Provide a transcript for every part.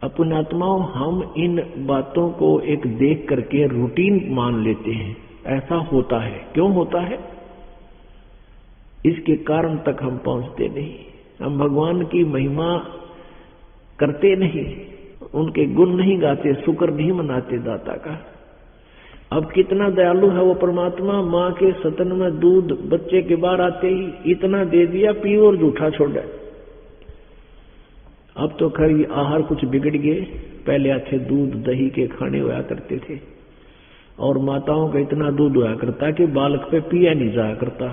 पुण्यात्माओं, हम इन बातों को एक देख करके रूटीन मान लेते हैं। ऐसा होता है, क्यों होता है? इसके कारण तक हम पहुंचते नहीं। हम भगवान की महिमा करते नहीं, उनके गुण नहीं गाते, शुक्र नहीं मनाते दाता का। अब कितना दयालु है वो परमात्मा। माँ के स्तन में दूध बच्चे के बाहर आते ही इतना दे दिया, पी और जूठा छोड़ा। अब तो खैर आहार कुछ बिगड़ गए, पहले अच्छे दूध दही के खाने हुआ करते थे, और माताओं का इतना दूध हुआ करता कि बालक पे पिया नहीं जाया करता,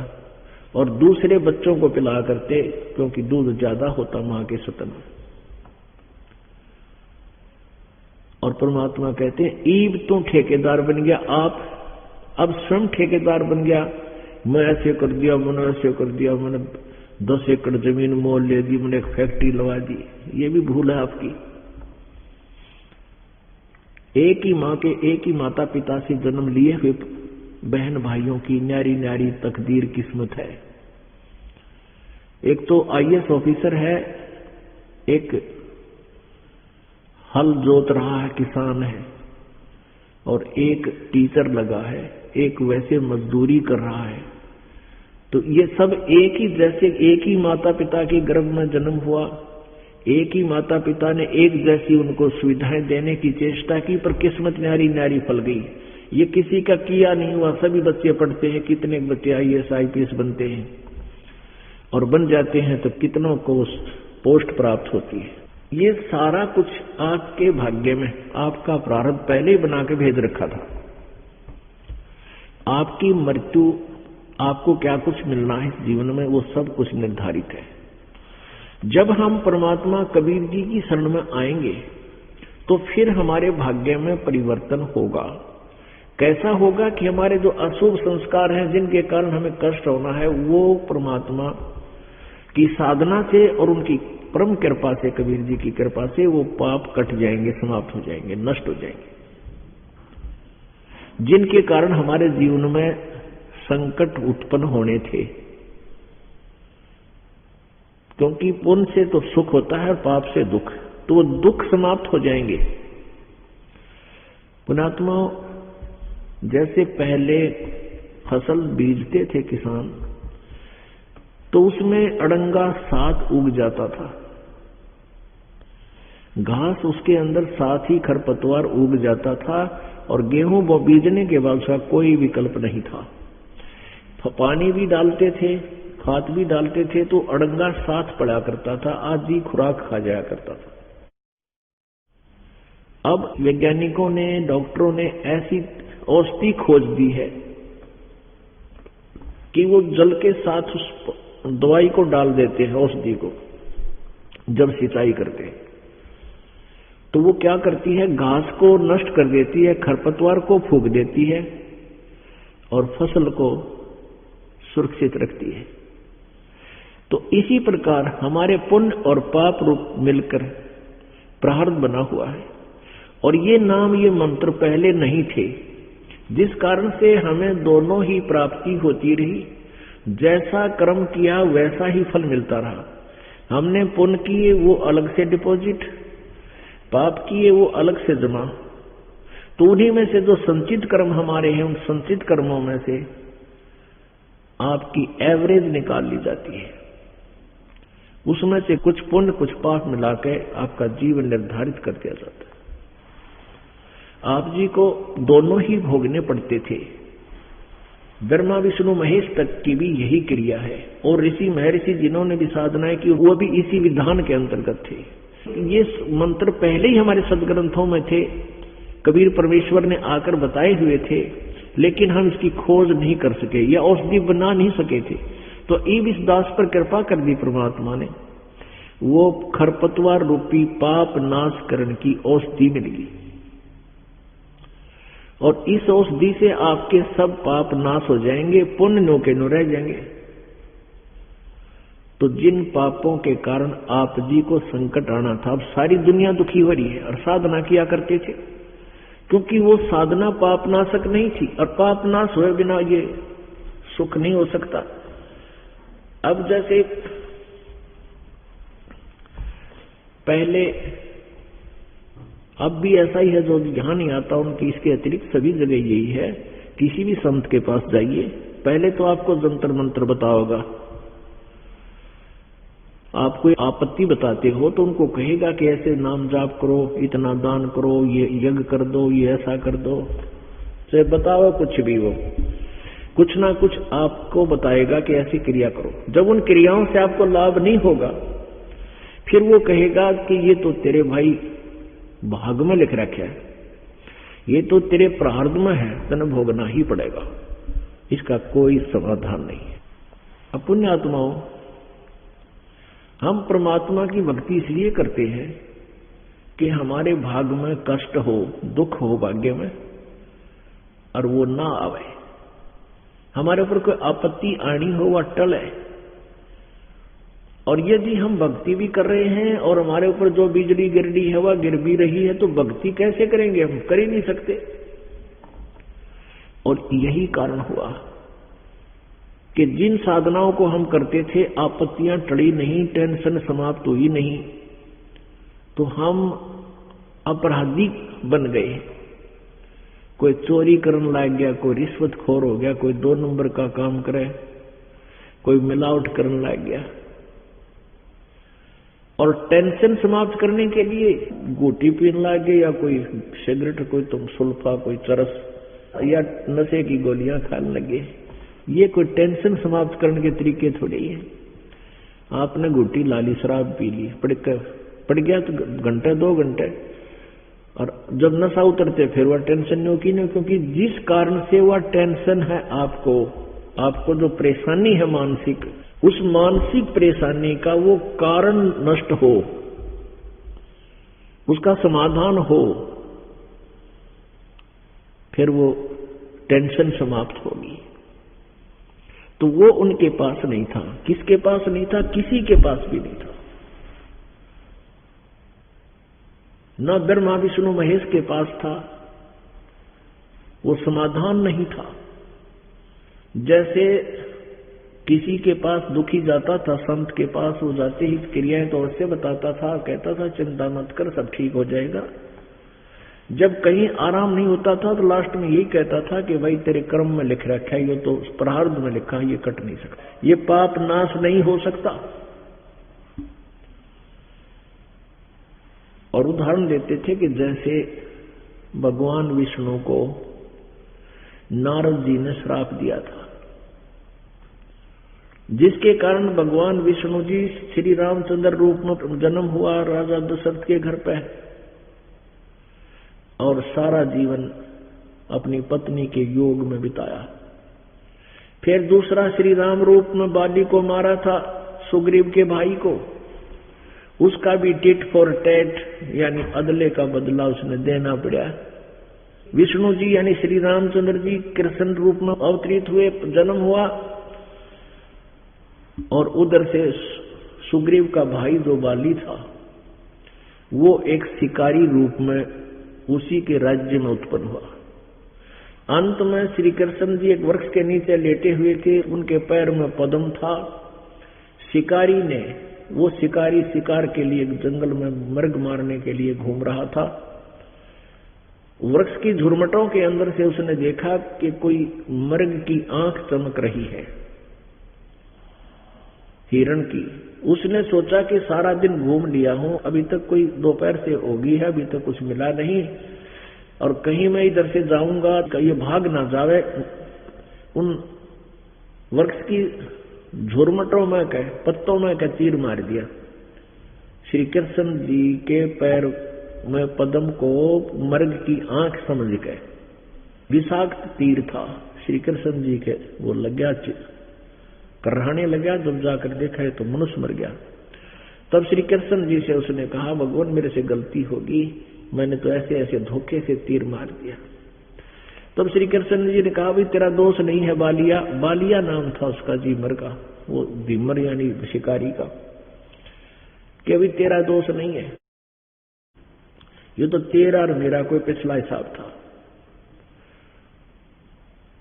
और दूसरे बच्चों को पिलाया करते क्योंकि दूध ज्यादा होता माँ के स्तन में। और परमात्मा कहते हैं, ईब तू ठेकेदार बन गया, आप अब स्वयं ठेकेदार बन गया। मैं ऐसे कर दिया, मैंने ऐसे कर दिया, मैंने 10 एकड़ जमीन मोल ले दी, मैंने एक फैक्ट्री लगा दी। ये भी भूल है आपकी। एक ही माँ के, एक ही माता पिता से जन्म लिए हुए बहन भाइयों की न्यारी न्यारी तकदीर किस्मत है। एक तो IAS ऑफिसर है, एक हल जोत रहा है किसान है, और एक टीचर लगा है, एक वैसे मजदूरी कर रहा है। तो ये सब एक ही, जैसे एक ही माता पिता के गर्भ में जन्म हुआ, एक ही माता पिता ने एक जैसी उनको सुविधाएं देने की चेष्टा की, पर किस्मत न्यारी न्यारी फल गई। ये किसी का किया नहीं हुआ, सभी बच्चे पढ़ते हैं, कितने बच्चे IAS IPS बनते हैं, और बन जाते हैं तो कितनों को पोस्ट प्राप्त होती है। ये सारा कुछ आपके भाग्य में, आपका प्रारब्ध पहले ही बना के भेज रखा था। आपकी मृत्यु, आपको क्या कुछ मिलना है इस जीवन में, वो सब कुछ निर्धारित है। जब हम परमात्मा कबीर जी की शरण में आएंगे तो फिर हमारे भाग्य में परिवर्तन होगा। कैसा होगा कि हमारे जो अशुभ संस्कार हैं, जिनके कारण हमें कष्ट होना है, वो परमात्मा की साधना से और उनकी परम कृपा से, कबीर जी की कृपा से, वो पाप कट जाएंगे, समाप्त हो जाएंगे, नष्ट हो जाएंगे, जिनके कारण हमारे जीवन में संकट उत्पन्न होने थे। क्योंकि पुण्य से तो सुख होता है और पाप से दुख, तो वो दुख समाप्त हो जाएंगे। पुण्यात्मा, जैसे पहले फसल बीजते थे किसान, तो उसमें अड़ंगा साथ उग जाता था, घास उसके अंदर साथ ही खरपतवार उग जाता था, और गेहूं वो बीजने के बाद उसका कोई विकल्प नहीं था। पानी भी डालते थे, खाद भी डालते थे, तो अड़ंगा साथ पड़ा करता था, आधी खुराक खा जाया करता था। अब वैज्ञानिकों ने, डॉक्टरों ने ऐसी औषधि खोज दी है कि वो जल के साथ उस दवाई को डाल देते हैं, औषधि को, जब सिंचाई करते हैं। तो वो क्या करती है, घास को नष्ट कर देती है, खरपतवार को फूंक देती है, और फसल को सुरक्षित रखती है। तो इसी प्रकार हमारे पुण्य और पाप रूप मिलकर प्रारब्ध बना हुआ है, और ये नाम, ये मंत्र पहले नहीं थे, जिस कारण से हमें दोनों ही प्राप्ति होती रही। जैसा कर्म किया वैसा ही फल मिलता रहा। हमने पुण्य किए वो अलग से डिपॉजिट, पाप किए वो अलग से जमा। तो उन्हीं में से जो संचित कर्म हमारे हैं, उन संचित कर्मों में से आपकी एवरेज निकाल ली जाती है। उसमें से कुछ पुण्य कुछ पाप मिला के आपका जीवन निर्धारित कर दिया जाता है। आप जी को दोनों ही भोगने पड़ते थे। ब्रह्मा विष्णु महेश तक की भी यही क्रिया है, और ऋषि महर्षि जिन्होंने भी साधनाएं की, वो भी इसी विधान के अंतर्गत थे। ये मंत्र पहले ही हमारे सदग्रंथों में थे, कबीर परमेश्वर ने आकर बताए हुए थे, लेकिन हम इसकी खोज नहीं कर सके या औषधि बना नहीं सके थे। तो ईब इस दास पर कृपा कर दी परमात्मा ने, वो खरपतवार रूपी पाप नाश करण की औषधि मिल गई, और इस औषधि से आपके सब पाप नाश हो जाएंगे, पुण्य नो के नो रह जाएंगे। तो जिन पापों के कारण आप जी को संकट आना था, अब सारी दुनिया दुखी हो रही है, और साधना किया करते थे, क्योंकि वो साधना पाप नाशक नहीं थी, और पाप नाश हुए बिना ये सुख नहीं हो सकता। अब जैसे पहले अब भी ऐसा ही है, जो यहाँ नहीं आता उनकी इसके अतिरिक्त सभी जगह यही है। किसी भी संत के पास जाइए, पहले तो आपको जंतर मंत्र बताओगा, आप कोई आपत्ति बताते हो तो उनको कहेगा कि ऐसे नाम जाप करो, इतना दान करो, ये यज्ञ कर दो, ये ऐसा कर दो, चाहे बताओ कुछ भी, वो कुछ ना कुछ आपको बताएगा कि ऐसी क्रिया करो। जब उन क्रियाओं से आपको लाभ नहीं होगा, फिर वो कहेगा कि ये तो तेरे भाई भाग में लिख रखा है, ये तो तेरे प्रारब्ध में है, तने भोगना ही पड़ेगा, इसका कोई समाधान नहीं है। अब पुण्य आत्माओं, हम परमात्मा की भक्ति इसलिए करते हैं कि हमारे भाग में कष्ट हो, दुख हो भाग्य में, और वो ना आवे, हमारे ऊपर कोई आपत्ति आनी हो वह टले। और यदि हम भक्ति भी कर रहे हैं और हमारे ऊपर जो बिजली गिर रही है वह गिर भी रही है, तो भक्ति कैसे करेंगे? हम कर ही नहीं सकते। और यही कारण हुआ कि जिन साधनाओं को हम करते थे आपत्तियां टली नहीं, टेंशन समाप्त हुई नहीं, तो हम अपराधी बन गए। कोई चोरी करने लग गया, कोई रिश्वतखोर हो गया, कोई 2 नंबर का काम करे, कोई मिलावट करने लग गया। और टेंशन समाप्त करने के लिए गोटी पीने लग गए, या कोई सिगरेट, कोई तुम सुल्फा, कोई चरस, या नशे की गोलियां खाने लगे। ये कोई टेंशन समाप्त करने के तरीके थोड़ी है। आपने गोटी लाली, शराब पी ली, पड़ गया तो घंटे 2 घंटे, और जब नशा उतरते फिर वह टेंशन नहीं होगी, नहीं, क्योंकि जिस कारण से वह टेंशन है, आपको जो परेशानी है मानसिक, उस मानसिक परेशानी का वो कारण नष्ट हो, उसका समाधान हो, फिर वो टेंशन समाप्त होगी। तो वो उनके पास नहीं था। किसके पास नहीं था? किसी के पास भी नहीं था। न ब्रह्मा विष्णु महेश के पास था, वो समाधान नहीं था। जैसे किसी के पास दुखी जाता था, संत के पास वो जाते ही क्रियाएं तो अवश्य बताता था, कहता था चिंता मत कर, सब ठीक हो जाएगा। जब कहीं आराम नहीं होता था तो लास्ट में यही कहता था कि भाई तेरे कर्म में लिख रखा है, ये तो प्रारब्ध में लिखा है, ये कट नहीं सकता, ये पाप नाश नहीं हो सकता। और उदाहरण देते थे कि जैसे भगवान विष्णु को नारद जी ने श्राप दिया था, जिसके कारण भगवान विष्णु जी श्री रामचंद्र रूप में जन्म हुआ राजा दशरथ के घर पे, और सारा जीवन अपनी पत्नी के योग में बिताया। फिर दूसरा श्री राम रूप में बाली को मारा था, सुग्रीव के भाई को, उसका भी टिट फॉर टैट यानी अदले का बदला उसने देना पड़ा। विष्णु जी यानी श्री रामचंद्र जी कृष्ण रूप में अवतरित हुए, जन्म हुआ, और उधर से सुग्रीव का भाई जो बाली था वो एक शिकारी रूप में उसी के राज्य में उत्पन्न हुआ। अंत में श्री कृष्ण जी एक वृक्ष के नीचे लेटे हुए थे, उनके पैर में पद्म था। शिकारी ने, वो शिकारी शिकार के लिए जंगल में मृग मारने के लिए घूम रहा था। वृक्ष की झुरमटों के अंदर से उसने देखा कि कोई मृग की आंख चमक रही है, हिरण की। उसने सोचा कि सारा दिन घूम लिया हूं, अभी तक कोई दोपहर से होगी है, अभी तक कुछ मिला नहीं, और कहीं मैं इधर से जाऊंगा ये भाग ना जावे। उन वृक्ष की झुरमटों में कह, पत्तों में कह तीर मार दिया। श्री कृष्ण जी के पैर में पद्म को मृग की आंख समझ गए। विषाक्त तीर था श्री कृष्ण जी के, वो लग गया, करहाने लगा। जब जाकर देखा है तो मनुष्य मर गया। तब श्री कृष्ण जी से उसने कहा, भगवान मेरे से गलती होगी, मैंने तो ऐसे ऐसे धोखे से तीर मार दिया। तब श्री कृष्ण जी ने कहा, भाई तेरा दोष नहीं है बालिया। बालिया नाम था उसका जीमर का, वो भीमर यानी शिकारी का, कि अभी तेरा दोष नहीं है, ये तो तेरा और मेरा कोई पिछला हिसाब था।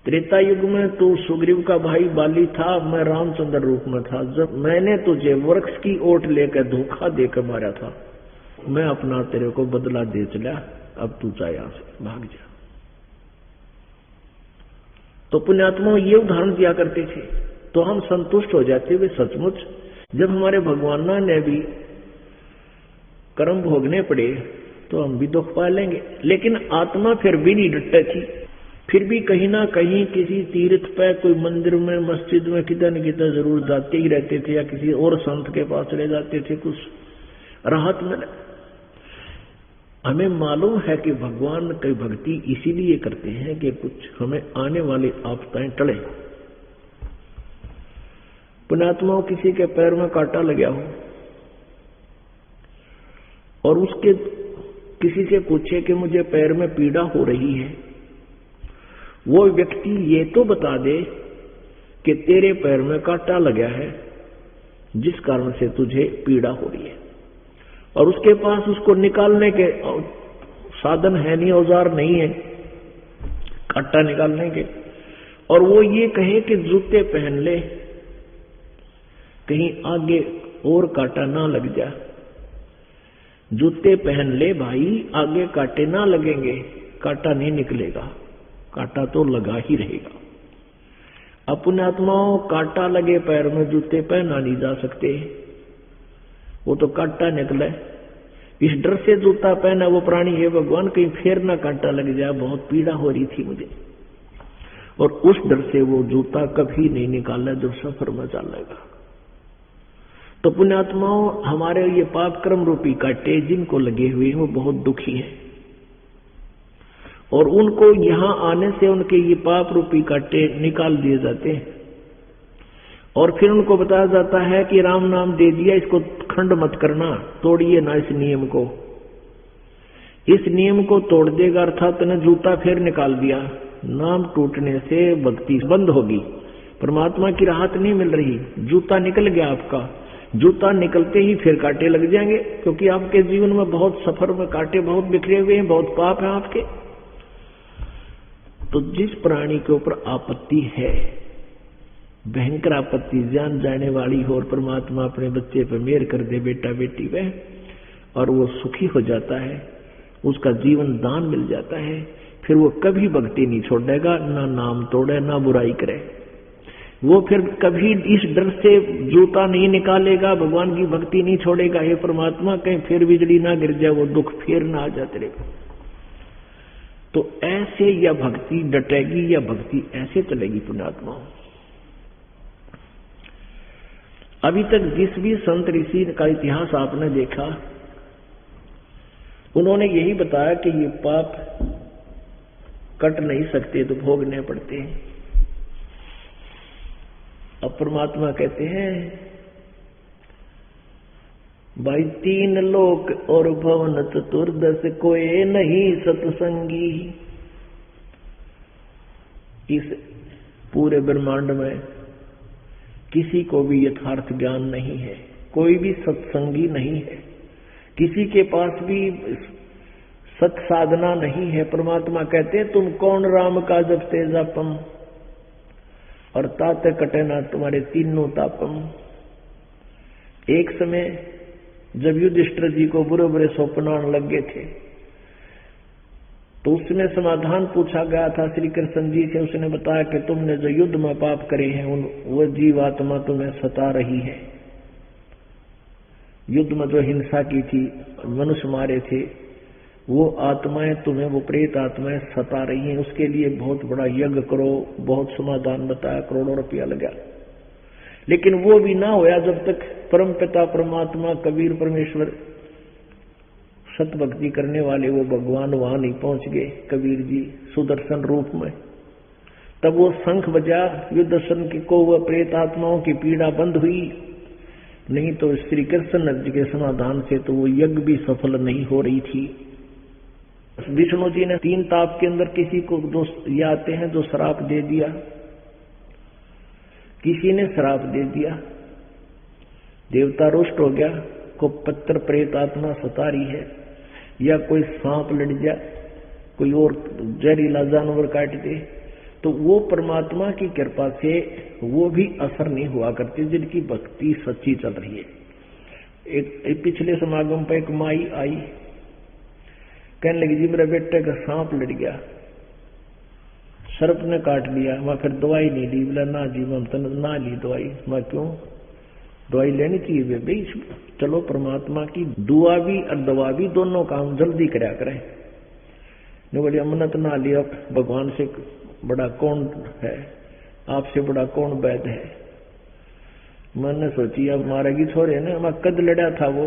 त्रेता युग में तू सुग्रीव का भाई बाली था, मैं रामचंद्र रूप में था। जब मैंने तुझे वृक्ष की ओट लेकर धोखा देकर मारा था, मैं अपना तेरे को बदला दे चला, अब तू चाहे यहां से भाग जा। तो पुण्यात्मा ये उदाहरण दिया करते थे, तो हम संतुष्ट हो जाते वे सचमुच। जब हमारे भगवान ने भी कर्म भोगने पड़े तो हम भी दुख पा लेंगे, लेकिन आत्मा फिर भी नहीं डटे थी। फिर भी कहीं ना कहीं किसी तीर्थ पे, कोई मंदिर में, मस्जिद में किधर न किधर जरूर जाते ही रहते थे, या किसी और संत के पास चले जाते थे, कुछ राहत मिले। हमें मालूम है कि भगवान की भक्ति इसीलिए करते हैं कि कुछ हमें आने वाली आपदाएं टले। पुण्यात्माओं, किसी के पैर में कांटा लगा हो और उसके किसी से पूछे कि मुझे पैर में पीड़ा हो रही है, वो व्यक्ति ये तो बता दे कि तेरे पैर में कांटा लगा है जिस कारण से तुझे पीड़ा हो रही है, और उसके पास उसको निकालने के साधन है नहीं, औजार नहीं है कांटा निकालने के, और वो ये कहे कि जूते पहन ले कहीं आगे और कांटा ना लग जा। जूते पहन ले भाई, आगे कांटे ना लगेंगे, कांटा नहीं निकलेगा, कांटा तो लगा ही रहेगा। अपने आत्माओं, कांटा लगे पैर में जूते पहना नहीं जा सकते, वो तो कांटा निकले। इस डर से जूता पहना वो प्राणी है भगवान, कहीं फिर ना कांटा लग जाए, बहुत पीड़ा हो रही थी मुझे, और उस डर से वो जूता कभी नहीं निकाला जो सफर में चलेगा। तो पुण्यात्माओं, हमारे ये पाप कर्म रूपी कांटे जिनको लगे हुए हैं वो बहुत दुखी हैं, और उनको यहां आने से उनके ये पाप रूपी कांटे निकाल दिए जाते हैं, और फिर उनको बताया जाता है कि राम नाम दे दिया, इसको खंड मत करना, तोड़िए ना इस नियम को। इस नियम को तोड़ देगा अर्थात ने जूता फिर निकाल दिया, नाम टूटने से भक्ति बंद होगी, परमात्मा की राहत नहीं मिल रही। जूता निकल गया आपका, जूता निकलते ही फिर कांटे लग जाएंगे, क्योंकि आपके जीवन में बहुत सफर में कांटे बहुत बिखरे हुए हैं, बहुत पाप है आपके। तो जिस प्राणी के ऊपर आपत्ति है, भयंकर आपत्ति, जान जाने वाली हो, और परमात्मा अपने बच्चे पर मेहर कर दे, बेटा बेटी पे, और वो सुखी हो जाता है, उसका जीवन दान मिल जाता है, फिर वो कभी भक्ति नहीं छोड़ेगा, ना नाम तोड़े, ना बुराई करे। वो फिर कभी इस डर से जूता नहीं निकालेगा, भगवान की भक्ति नहीं छोड़ेगा, हे परमात्मा कहीं फिर बिजली ना गिर जाए, वो दुख फिर ना आ जाते रहेगा। तो ऐसे या भक्ति डटेगी या भक्ति ऐसे चलेगी पुण्यात्माओं। अभी तक जिस भी संत ऋषि का इतिहास आपने देखा, उन्होंने यही बताया कि ये पाप कट नहीं सकते तो भोगने पड़ते हैं। अब परमात्मा कहते हैं भाई, तीन लोक और भवन चतुर्दश कोई नहीं सत्संगी। इस पूरे ब्रह्मांड में किसी को भी यथार्थ ज्ञान नहीं है, कोई भी सत्संगी नहीं है, किसी के पास भी सत साधना नहीं है। परमात्मा कहते हैं, तुम कौन राम का जब से जापम, और ताते कटे ना तुम्हारे तीनों तापम। एक समय जब युधिष्ठिर जी को बुरे बुरे स्वप्न आने लग गए थे, तो उसमें समाधान पूछा गया था श्री कृष्ण जी से। उसने बताया कि तुमने जो युद्ध में पाप करे हैं, वो जीवात्मा तुम्हें सता रही है। युद्ध में जो हिंसा की थी, मनुष्य मारे थे, वो आत्माएं तुम्हें, वो प्रेत आत्माएं सता रही हैं। उसके लिए बहुत बड़ा यज्ञ करो, बहुत समाधान बताया, करोड़ों रुपया लगा, लेकिन वो भी ना होया जब तक परम पिता परमात्मा कबीर परमेश्वर सत भक्ति करने वाले वो भगवान वहां नहीं पहुंच गए, कबीर जी सुदर्शन रूप में। तब वो शंख बजा, युद्धर्शन की को वह प्रेत आत्माओं की पीड़ा बंद हुई। नहीं तो श्री कृष्ण जी के समाधान से तो वो यज्ञ भी सफल नहीं हो रही थी। विष्णु जी ने 3 ताप के अंदर किसी को ये आते हैं जो श्राप दे दिया, किसी ने श्राप दे दिया, देवता रुष्ट हो गया, को पत्थर प्रेत आत्मा सता रही है, या कोई सांप लड़ जाए, कोई और जहरीला जानवर काट दे, तो वो परमात्मा की कृपा से वो भी असर नहीं हुआ करती जिनकी भक्ति सच्ची चल रही है। एक पिछले समागम पर एक माई आई, कहने लगी जी मेरे बेटे का सांप लड़ गया, सर्प ने काट लिया, मैं फिर दवाई नहीं ली। बोला ना जी ममता ना ली दवाई। मैं क्यों, दवाई लेनी चाहिए भाई, चलो परमात्मा की दुआ भी और दवा भी दोनों काम जल्दी कराया करें। ने बोली अमनत ना लिया, भगवान से बड़ा कौन है, आपसे बड़ा कौन वैद्य है। मैंने सोची अब मारेगी छोरे ने, मैं कद लड़ा था वो,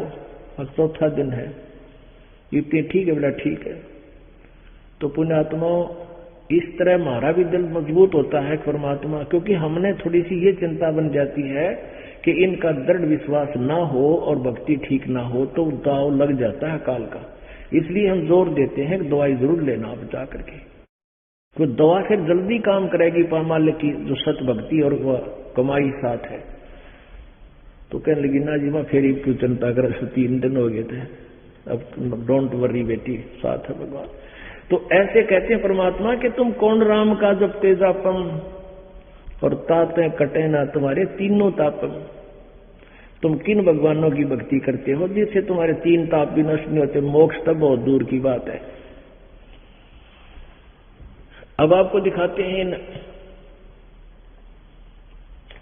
अब चौथा दिन है, इतनी ठीक है। बोला ठीक है। तो पुण्यात्मा इस तरह हमारा भी दिल मजबूत होता है परमात्मा, क्योंकि हमने थोड़ी सी ये चिंता बन जाती है कि इनका दृढ़ विश्वास ना हो और भक्ति ठीक ना हो तो दाव लग जाता है काल का। इसलिए हम जोर देते हैं कि दवाई जरूर लेना बचा करके, तो दवा फिर जल्दी काम करेगी पामाल्य की जो सत भक्ति और वह कमाई साथ है। तो कहने लगी ना जी मैं फिर क्यों चिंता कर, 3 दिन हो गए थे, अब डोंट वरी बेटी, साथ है भगवान। तो ऐसे कहते हैं परमात्मा कि तुम कौन राम का जब तेजापम और ताते कटे ना तुम्हारे तीनों तापम। तुम किन भगवानों की भक्ति करते हो जिससे तुम्हारे 3 ताप भी नष्ट नहीं होते, मोक्ष तब बहुत दूर की बात है। अब आपको दिखाते हैं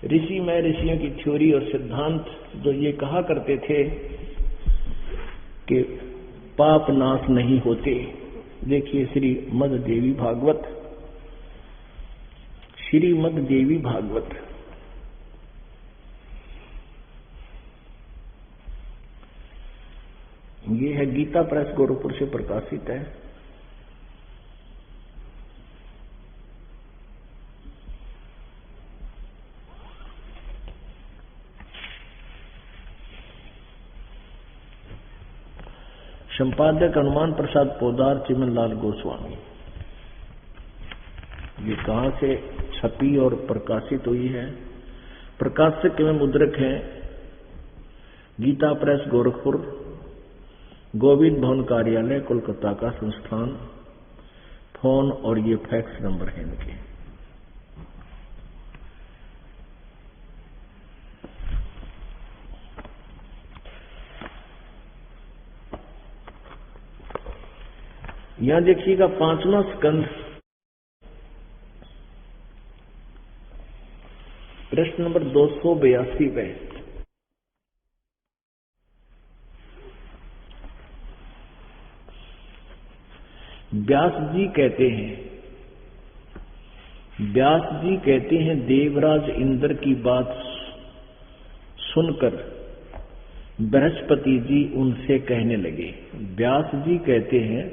ऋषि में ऋषियों की थ्योरी और सिद्धांत जो ये कहा करते थे कि पाप नाश नहीं होते। देखिए श्रीमद् देवी भागवत, श्रीमद् देवी भागवत ये है गीता प्रेस गोरखपुर से प्रकाशित है। संपादक हनुमान प्रसाद पोदार, चिमनलाल गोस्वामी। ये कहां से छपी और प्रकाशित हुई है? प्रकाशक एवं मुद्रक है गीता प्रेस गोरखपुर, गोविंद भवन कार्यालय कोलकाता का संस्थान। फोन और ये फैक्स नंबर है इनके। यहां देखिएगा 5वां स्कंद, प्रश्न नंबर 282 पे। व्यास जी कहते हैं देवराज इंद्र की बात सुनकर बृहस्पति जी उनसे कहने लगे। व्यास जी कहते हैं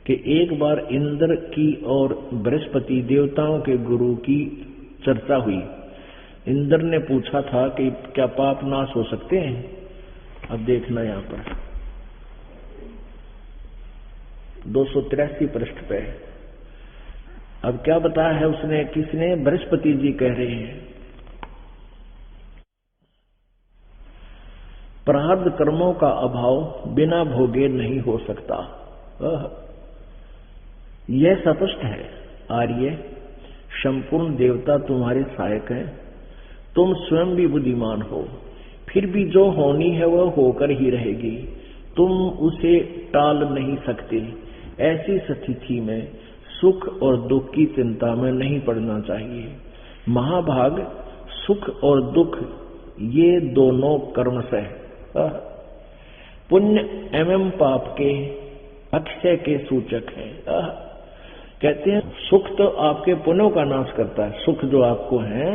कि एक बार इंद्र की और बृहस्पति देवताओं के गुरु की चर्चा हुई। इंद्र ने पूछा था कि क्या पाप नाश हो सकते हैं? अब देखना यहां पर 283 पृष्ठ पे। अब क्या बताया है उसने, किसने? बृहस्पति जी कह रहे हैं प्रारब्ध कर्मों का अभाव बिना भोगे नहीं हो सकता। यह स्पष्ट है आर्य, संपूर्ण देवता तुम्हारे सहायक हैं, तुम स्वयं भी बुद्धिमान हो, फिर भी जो होनी है वह होकर ही रहेगी, तुम उसे टाल नहीं सकते। ऐसी स्थिति में सुख और दुख की चिंता में नहीं पड़ना चाहिए। महाभाग सुख और दुख ये दोनों कर्मशः पुण्य एवं पाप के अक्षय के सूचक हैं। कहते हैं सुख तो आपके पुण्यों का नाश करता है। सुख जो आपको है,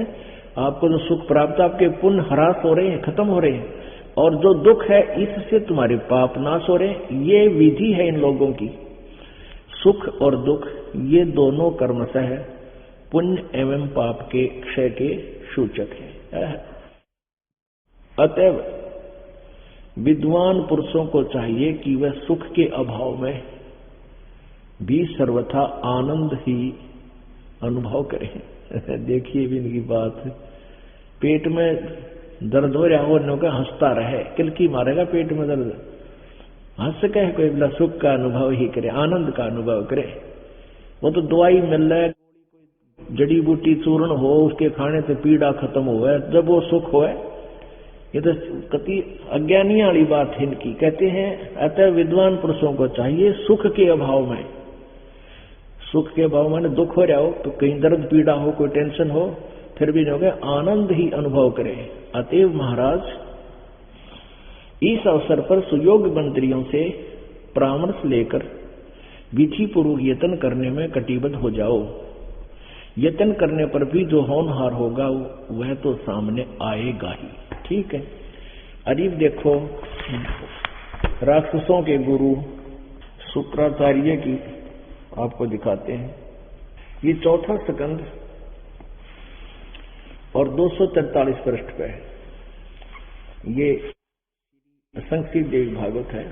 आपको जो सुख प्राप्त, आपके पुण्य ह्रास हो रहे हैं, खत्म हो रहे हैं, और जो दुख है इससे तुम्हारे पाप नाश हो रहे हैं। ये विधि है इन लोगों की। सुख और दुख ये दोनों कर्मशः पुण्य एवं पाप के क्षय के सूचक हैं। अतएव विद्वान पुरुषों को चाहिए कि वह सुख के अभाव में भी सर्वथा आनंद ही अनुभव करें। देखिए भी इनकी बात, पेट में दर्द हो रहा हो न हंसता रहे, किलकी मारेगा पेट में दर्द, हंस कहे कोई बोला सुख का अनुभव ही करे, आनंद का अनुभव करे। वो तो दवाई मिल रहा है, जड़ी बूटी चूर्ण हो उसके खाने से पीड़ा खत्म हो, जब वो सुख हो ये तो कति अज्ञानी वाली बात है इनकी। कहते हैं अतः विद्वान पुरुषों को चाहिए सुख के अभाव में, सुख के अभाव में दुख हो रहा हो तो कहीं दर्द पीड़ा हो कोई टेंशन हो फिर भी जो है आनंद ही अनुभव करें। अतएव महाराज इस अवसर पर सुयोग मंत्रियों से परामर्श लेकर विधि पूर्वक यत्न करने में कटिबद्ध हो जाओ। यत्न करने पर भी जो होनहार होगा वह तो सामने आएगा ही। ठीक है। अरे देखो राक्षसों के गुरु शुक्राचार्य की आपको दिखाते हैं। ये चौथा स्कंद और 243 पृष्ठ पे ये संक्षिप्त देवी भागवत है।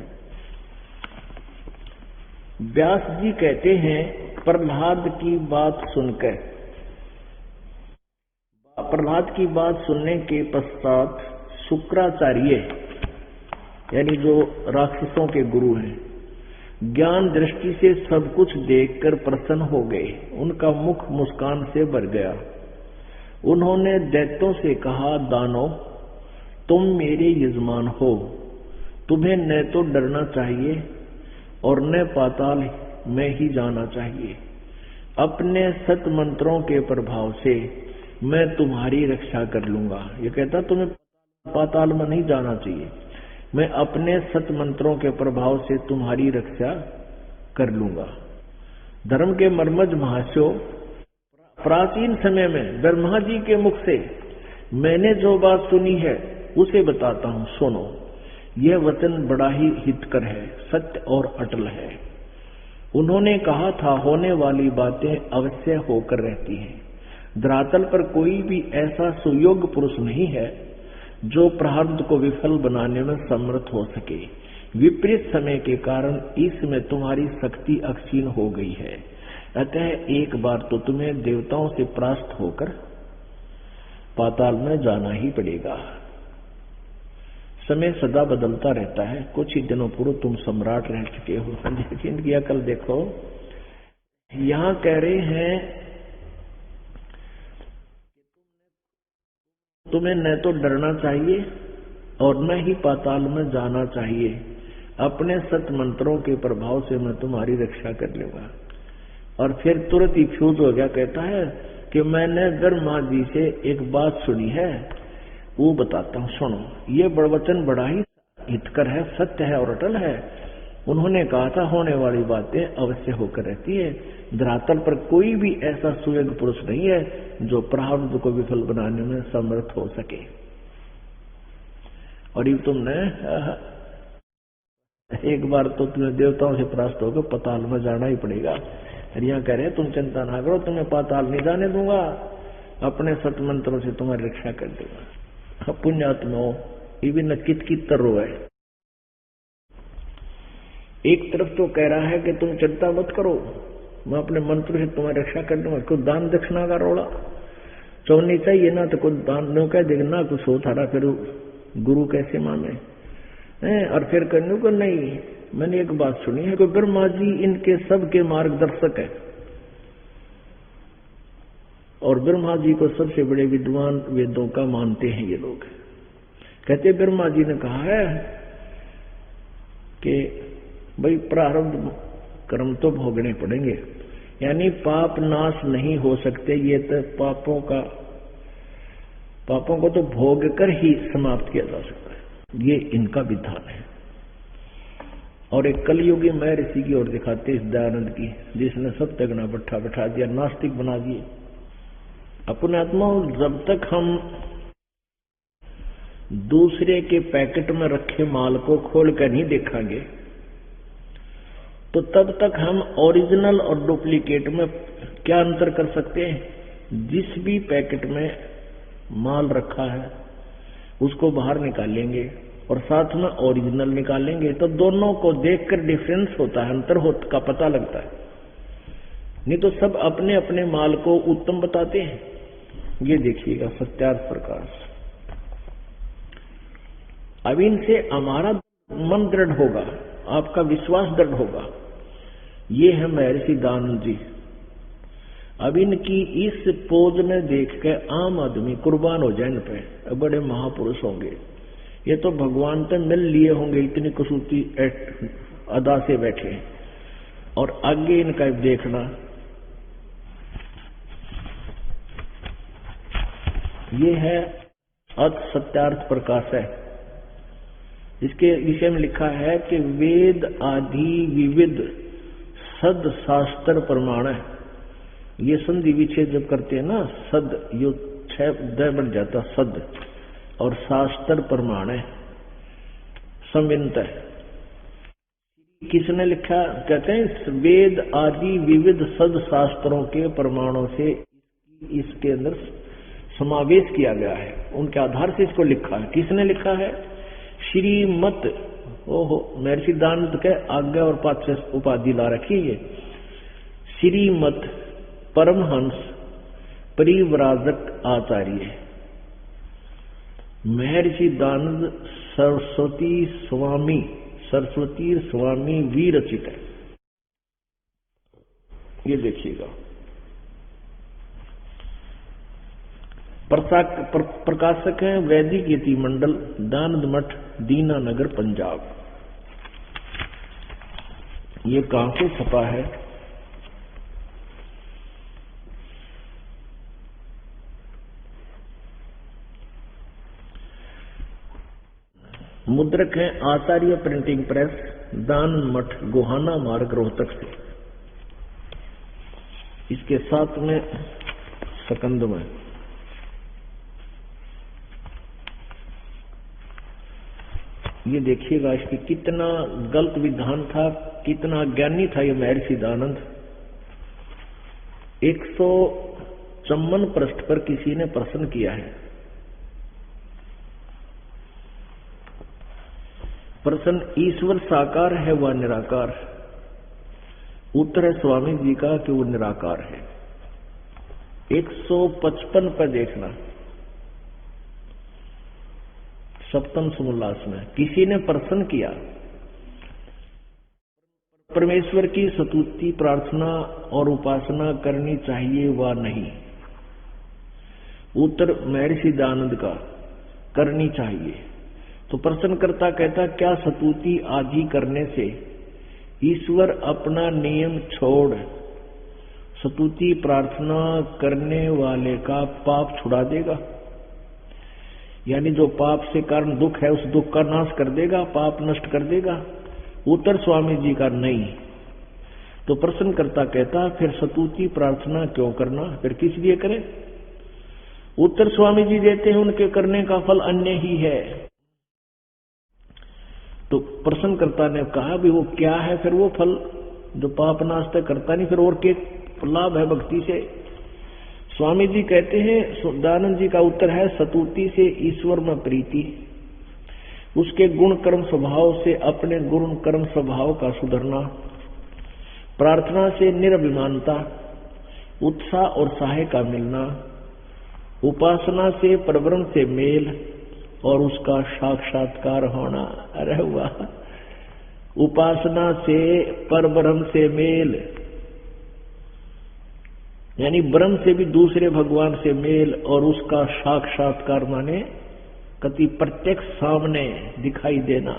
व्यास जी कहते हैं प्रहलाद की बात सुनकर, प्रहलाद की बात सुनने के पश्चात शुक्राचार्य यानी जो राक्षसों के गुरु हैं ज्ञान दृष्टि से सब कुछ देखकर प्रसन्न हो गए। उनका मुख मुस्कान से भर गया। उन्होंने दैत्यों से कहा, दानव तुम मेरे यजमान हो, तुम्हें न तो डरना चाहिए और न पाताल में ही जाना चाहिए। अपने सत मंत्रों के प्रभाव से मैं तुम्हारी रक्षा कर लूंगा। ये कहता तुम्हें पाताल में नहीं जाना चाहिए, मैं अपने सत मंत्रों के प्रभाव से तुम्हारी रक्षा कर लूंगा। धर्म के मर्मज महाशयो, प्राचीन समय में ब्रह्मा जी के मुख से मैंने जो बात सुनी है उसे बताता हूं, सुनो। यह वचन बड़ा ही हितकर है, सत्य और अटल है। उन्होंने कहा था होने वाली बातें अवश्य होकर रहती हैं। धरातल पर कोई भी ऐसा सुयोग्य पुरुष नहीं है जो प्रारब्ध को विफल बनाने में समर्थ हो सके। विपरीत समय के कारण इसमें तुम्हारी शक्ति अक्षीण हो गई है। अतः एक बार तो तुम्हें देवताओं से परास्त होकर पाताल में जाना ही पड़ेगा। समय सदा बदलता रहता है। कुछ ही दिनों पूर्व तुम सम्राट रह चुके हो, लेकिन इनकी अकल देखो। यहां कह रहे हैं तुम्हें न तो डरना चाहिए और न ही पाताल में जाना चाहिए। अपने सत मंत्रों के प्रभाव से मैं तुम्हारी रक्षा कर लूंगा। और फिर तुरंत ही फ्यूज हो गया। कहता है कि मैंने ब्रह्मा जी से एक बात सुनी है, वो बताता हूं, सुनो। ये वचन बड़ा ही हितकर है, सत्य है और अटल है। उन्होंने कहा था होने वाली बातें अवश्य होकर रहती है। धरातल पर कोई भी ऐसा सुयोग्य पुरुष नहीं है जो प्रारब्ध को विफल बनाने में समर्थ हो सके। और ये तुमने एक बार तो तुम्हें देवताओं से परास्त होकर पाताल में जाना ही पड़ेगा। यहाँ कह रहे तुम चिंता ना करो, तुम्हें पाताल नहीं जाने दूंगा, अपने सत मंत्रों से तुम्हारी रक्षा कर दूंगा। पुण्यात्मा ये भी नचित की तरह है। एक तरफ तो कह रहा है कि तुम चिंता मत करो, मैं अपने मंत्र से तुम्हारी रक्षा कर दूंगा। कुछ दान दक्षिणा का रोड़ा चौनी चाहिए ना, तो कुछ दान न कह देगा ना, कुछ हो थारा फिर गुरु कैसे माने। और फिर कहने को नहीं, मैंने एक बात सुनी है कि ब्रह्मा जी इनके सबके मार्गदर्शक है और ब्रह्मा जी को सबसे बड़े विद्वान वेदों का मानते हैं ये लोग। कहते ब्रह्मा जी ने कहा है कि भाई प्रारब्ध कर्म तो भोगने पड़ेंगे, यानी पाप नाश नहीं हो सकते। ये तो पापों को तो भोग कर ही समाप्त किया जा सकता है, ये इनका विधान है। और एक कलयुगी मैं ऋषि की ओर दिखाते इस दयानंद की, जिसने सब तगना बैठा दिया, नास्तिक बना दिए। अपने आत्मा जब तक हम दूसरे के पैकेट में रखे माल को खोल कर नहीं देखेंगे तो तब तक हम ओरिजिनल और डुप्लीकेट में क्या अंतर कर सकते हैं। जिस भी पैकेट में माल रखा है उसको बाहर निकालेंगे और साथ में ओरिजिनल निकालेंगे तो दोनों को देखकर डिफरेंस होता है, अंतर का पता लगता है। नहीं तो सब अपने अपने माल को उत्तम बताते हैं। ये देखिएगा सत्यार्थ प्रकाश। अब इनसे हमारा मन दृढ़ होगा, आपका विश्वास दृढ़ होगा। ये है महर्षि दयानंद जी। अब इनकी इस पोज में देख के आम आदमी कुर्बान हो जाए इन पे, बड़े महापुरुष होंगे। ये तो भगवान पे मिल लिए होंगे, इतनी कसूती अदा से बैठे हैं। और आगे इनका देखना, ये है अथ सत्यार्थ प्रकाश है। इसके विषय में लिखा है कि वेद आदि विविध सद शास्त्र प्रमाण है। ये संधि विच्छेद जब करते हैं ना, सद यो 6 द बन जाता सद, और शास्त्र प्रमाण है संवित है। किसने लिखा? कहते हैं वेद आदि विविध सद शास्त्रों के प्रमाणों से इसके अंदर समावेश किया गया है, उनके आधार से इसको लिखा है। किसने लिखा है? श्रीमत, ओहो, महर्षि दानंद के आज्ञा और पाठ्य उपाधि ला रखी है। श्रीमत परमहंस परिव्राजक आचार्य महर्षि दानंद सरस्वती स्वामी विरचित है। ये देखिएगा, प्रकाशक है वैदिक यति मंडल, दानंद मठ, दीनानगर, पंजाब। ये कहां से छपा है? मुद्रक है आचार्य प्रिंटिंग प्रेस, दानंद मठ, गोहाना मार्ग, रोहतक से। इसके साथ में सकंद में ये देखिएगा, इसकी कितना गलत विधान था, कितना ज्ञानी था ये महर्षि दानंद। 154 पृष्ठ पर किसी ने प्रश्न किया है। प्रश्न, ईश्वर साकार है व निराकार? उत्तर है स्वामी जी का कि वो निराकार है। 155 पर देखना, सप्तम समोल्लास में किसी ने प्रश्न किया, परमेश्वर की स्तुति, प्रार्थना और उपासना करनी चाहिए व नहीं? उत्तर महर्षि दानंद का, करनी चाहिए। तो प्रश्नकर्ता कहता, क्या स्तुति आदि करने से ईश्वर अपना नियम छोड़ स्तुति प्रार्थना करने वाले का पाप छुड़ा देगा? यानी जो पाप से कारण दुख है, उस दुख का नाश कर देगा, पाप नष्ट कर देगा? उत्तर स्वामी जी का, नहीं। तो प्रश्नकर्ता कहता, फिर स्तुति प्रार्थना क्यों करना, फिर किस लिए करें? उत्तर स्वामी जी देते हैं, उनके करने का फल अन्य ही है। तो प्रश्नकर्ता ने कहा भी वो क्या है फिर वो फल जो पाप नाश तक करता नहीं, फिर और के लाभ है भक्ति से? स्वामी जी कहते हैं, दानंद जी का उत्तर है, स्तुति से ईश्वर में प्रीति, उसके गुण कर्म स्वभाव से अपने गुण कर्म स्वभाव का सुधरना, प्रार्थना से निरभिमानता, उत्साह और सहाय का मिलना, उपासना से परब्रह्म से मेल और उसका साक्षात्कार होना। अरे वाह! उपासना से परब्रह्म से मेल, यानी ब्रह्म से भी दूसरे भगवान से मेल और उसका साक्षात्कार, माने कति प्रत्यक्ष सामने दिखाई देना,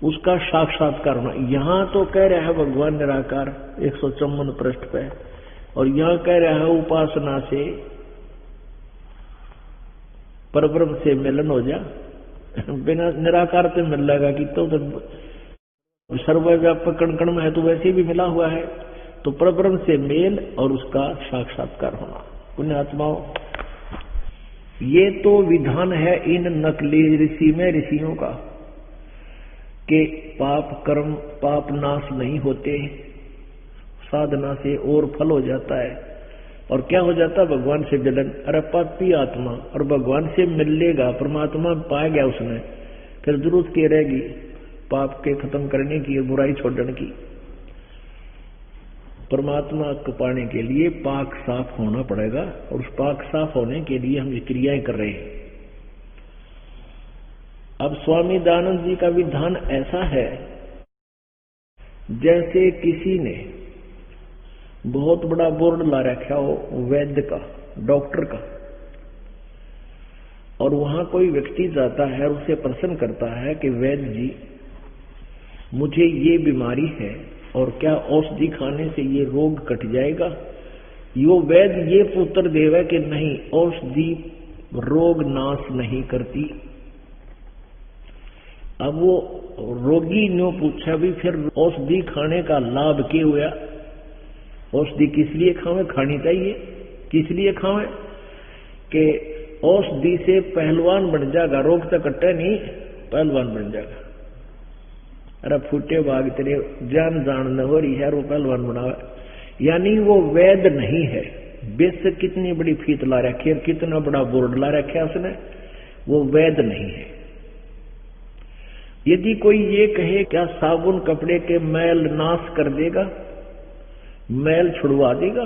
उसका साक्षात्कार होना। यहां तो कह रहा है भगवान निराकार 154 पृष्ठ पे, और यहां कह रहा है उपासना से परब्रह्म से मिलन हो जा। बिना निराकार से मिल लेगा कि तो सर्वव्यापक कण कण में है, तो वैसे भी मिला हुआ है। तो परब्रह्म से मेल और उसका साक्षात्कार होना। पुण्यात्माओं, ये तो विधान है इन नकली ऋषियों का कि पाप कर्म पाप नाश नहीं होते, साधना से और फल हो जाता है। और क्या हो जाता है? भगवान से जलन। अरे पापी आत्मा और भगवान से मिल लेगा, परमात्मा पा गया उसने, फिर जरूरत क्या रहेगी पाप के खत्म करने की, बुराई छोड़ने की? परमात्मा को पाने के लिए पाक साफ होना पड़ेगा, और उस पाक साफ होने के लिए हम ये क्रियाएं कर रहे हैं। अब स्वामी दानंद जी का विधान ऐसा है जैसे किसी ने बहुत बड़ा बोर्ड ला रखा हो वैद्य का, डॉक्टर का, और वहां कोई व्यक्ति जाता है और उसे प्रश्न करता है कि वैद्य जी, मुझे ये बीमारी है और क्या औषधि खाने से ये रोग कट जाएगा? यो वैद्य ये उत्तर देवे कि नहीं, औषधि रोग नाश नहीं करती। अब वो रोगी ने पूछा भी फिर औषधि खाने का लाभ क्या हुआ? औषधि किस लिए खावे? खानी चाहिए। किस लिए खावे? कि औषधि से पहलवान बन जाएगा, रोग तो कटे नहीं, पहलवान बन जाएगा। अरे फूटे बाग तेरे जान जान न हो रही है, वो पहलवान बनावे। यानी वो वैद्य नहीं है। बेशक कितनी बड़ी फीत ला रखी है, कितना बड़ा बोर्ड ला रखा है उसने, वो वैद्य नहीं है। यदि कोई ये कहे क्या साबुन कपड़े के मैल नाश कर देगा, मैल छुड़वा देगा,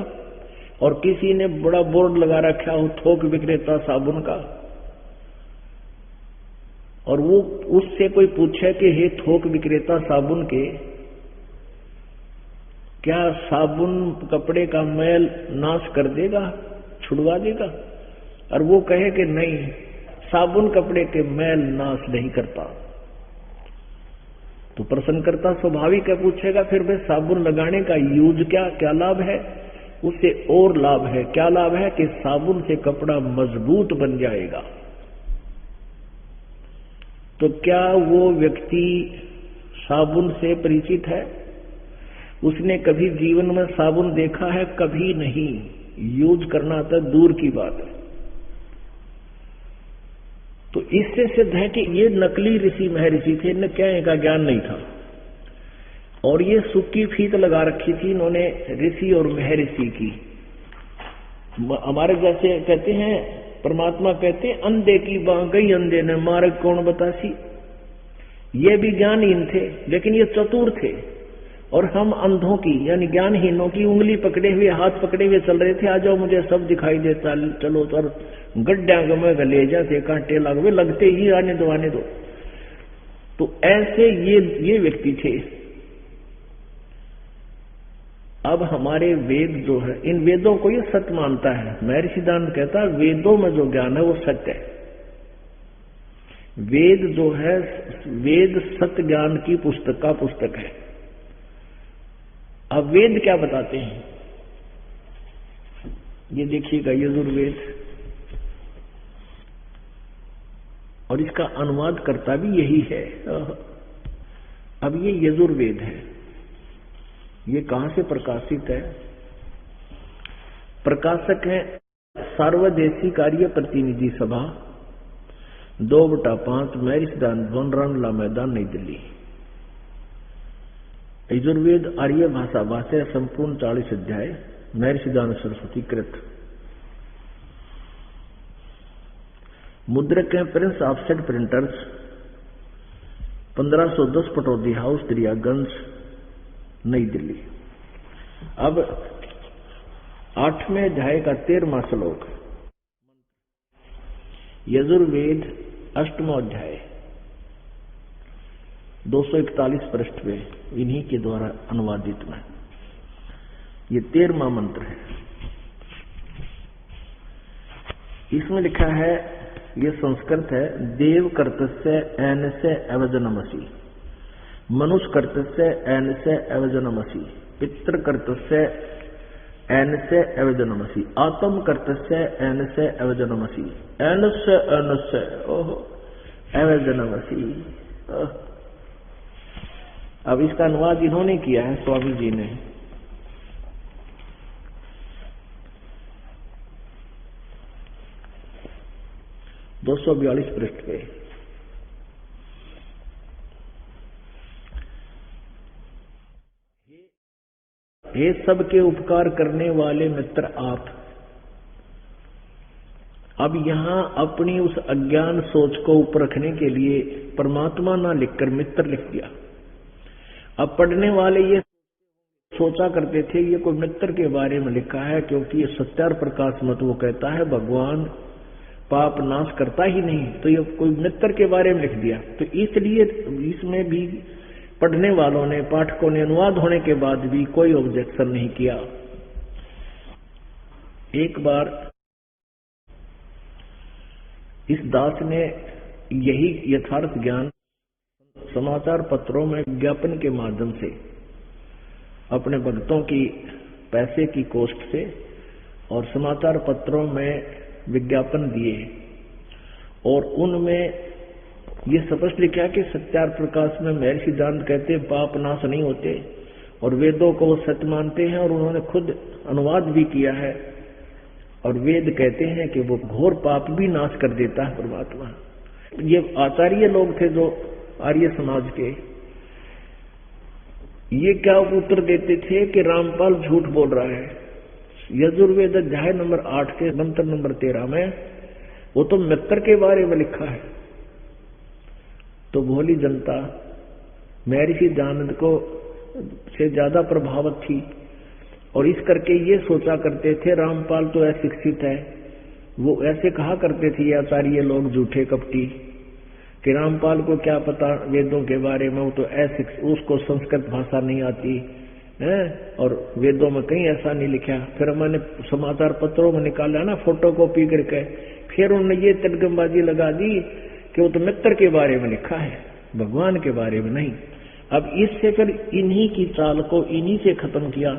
और किसी ने बड़ा बोर्ड लगा रखा हो थोक विक्रेता साबुन का, और वो उससे कोई पूछे कि हे थोक विक्रेता साबुन के, क्या साबुन कपड़े का मैल नाश कर देगा, छुड़वा देगा? और वो कहे कि नहीं, साबुन कपड़े के मैल नाश नहीं करता, तो प्रश्नकर्ता स्वाभाविक है पूछेगा फिर भाई साबुन लगाने का यूज क्या लाभ है? उससे और लाभ है। क्या लाभ है? कि साबुन से कपड़ा मजबूत बन जाएगा। तो क्या वो व्यक्ति साबुन से परिचित है? उसने कभी जीवन में साबुन देखा है? कभी नहीं। यूज करना तो दूर की बात है। तो इससे सिद्ध है कि ये नकली ऋषि महर्षि थे, इन्हें क्या इनका ज्ञान नहीं था। और ये सूखी फीत लगा रखी थी इन्होंने ऋषि और महर्षि की। हमारे जैसे कहते हैं, परमात्मा कहते हैं, अंधे की बांह गई अंधे ने मार्ग कौन बतासी। ये भी ज्ञानहीन थे, लेकिन ये चतुर थे। और हम अंधों की यानी ज्ञानहीनों की उंगली पकड़े हुए, हाथ पकड़े हुए चल रहे थे। आ जाओ, मुझे सब दिखाई देता, चलो। तर गड्ढा गमे गले जाते, कांटे लगवे लगते ही, आने दो आने दो। तो ऐसे ये व्यक्ति थे। अब हमारे वेद जो है, इन वेदों को ये सत्य मानता है। महर्षि दान कहता है वेदों में जो ज्ञान है वो सत्य है। वेद जो है, वेद सत्य ज्ञान की पुस्तक है। अब वेद क्या बताते हैं ये देखिएगा, यजुर्वेद, और इसका अनुवाद करता भी यही है। अब ये यजुर्वेद है, ये कहां से प्रकाशित है? प्रकाशक है सार्वदेशी कार्य प्रतिनिधि सभा, 2/5 महर्षिदान भवन, रामला मैदान, नई दिल्ली। यजुर्वेद आर्य भाषा भाषा संपूर्ण 40 अध्याय, महर्षिदान सरस्वती कृत। मुद्रक है Prince offset printers, 1510 Pataudi house, Daryaganj, नई दिल्ली। अब 8वें अध्याय का 13वां श्लोक, यजुर्वेद 8वां अध्याय, 241 पृष्ठ पे, इन्हीं के द्वारा अनुवादित में ये 13वां मंत्र है। इसमें लिखा है, ये संस्कृत है, देव कर्तस्य एनसे अवजनमसि, मनुष्य कर्तस्य एनसे अवजनमसि, पितृ कर्तस्य एनसे अवजनमसि, आत्म कर्तस्य एनसे अवजनमसि, एनस्य एनस्य ओहो अवजनमसि। अब इसका अनुवाद इन्होंने किया है, स्वामी जी ने। दो 242 पृष्ठ पे। हे सबके उपकार करने वाले मित्र आप। अब यहां अपनी उस अज्ञान सोच को ऊपर रखने के लिए परमात्मा ना लिखकर मित्र लिख दिया। अब पढ़ने वाले ये सोचा करते थे ये कोई मित्र के बारे में लिखा है, क्योंकि ये सत्यार प्रकाश मत वो कहता है भगवान पाप नाश करता ही नहीं, तो ये कोई मित्र के बारे में लिख दिया। तो इसलिए इसमें भी पढ़ने वालों ने, पाठकों ने अनुवाद होने के बाद भी कोई ऑब्जेक्शन नहीं किया। एक बार इस दास ने यही यथार्थ ज्ञान समाचार पत्रों में विज्ञापन के माध्यम से अपने भक्तों की पैसे की कोष्ठ से और समाचार पत्रों में विज्ञापन दिए और उनमें ये स्पष्ट लिखा कि सत्यार प्रकाश में महर्षि दानंद कहते हैं पाप नाश नहीं होते और वेदों को वो सत्य मानते हैं और उन्होंने खुद अनुवाद भी किया है और वेद कहते हैं कि वो घोर पाप भी नाश कर देता है परमात्मा। ये आचार्य लोग थे जो आर्य समाज के, ये क्या उत्तर देते थे कि रामपाल झूठ बोल रहा है। यजुर्वेद अध्याय नंबर 8 के मंत्र नंबर 13 में वो तो मित्र के बारे में लिखा है। तो भोली जनता महर्षि दानंद को से ज्यादा प्रभावित थी और इस करके ये सोचा करते थे रामपाल तो अशिक्षित है। वो ऐसे कहा करते थे ये आचार्य लोग झूठे कपटी कि रामपाल को क्या पता वेदों के बारे में, वो तो उसको संस्कृत भाषा नहीं आती है और वेदों में कहीं ऐसा नहीं लिखा। फिर हमने समाचार पत्रों में निकाला ना फोटो कॉपी करके, फिर उन्होंने ये तिलकमबाजी लगा दी कि वो तो मित्र के बारे में लिखा है, भगवान के बारे में नहीं। अब इससे फिर इन्हीं की चाल को इन्हीं से खत्म किया।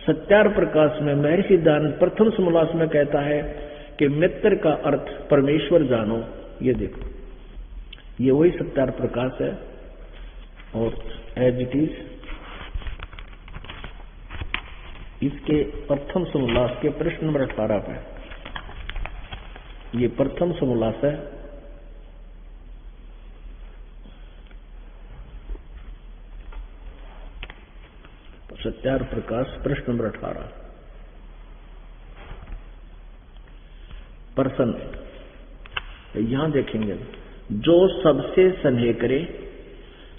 सत्यार प्रकाश में महर्षि दानंद प्रथम समोल्लास में कहता है कि मित्र का अर्थ परमेश्वर जानो। ये देखो, ये वही सत्यार प्रकाश है और एज इट इज इसके प्रथम समोल्लास के प्रश्न नंबर 18 पे, ये प्रथम समोल्लास है। सत्यार प्रकाश प्रश्न नंबर 18 प्रश्न यहां देखेंगे, जो सबसे स्नेह करे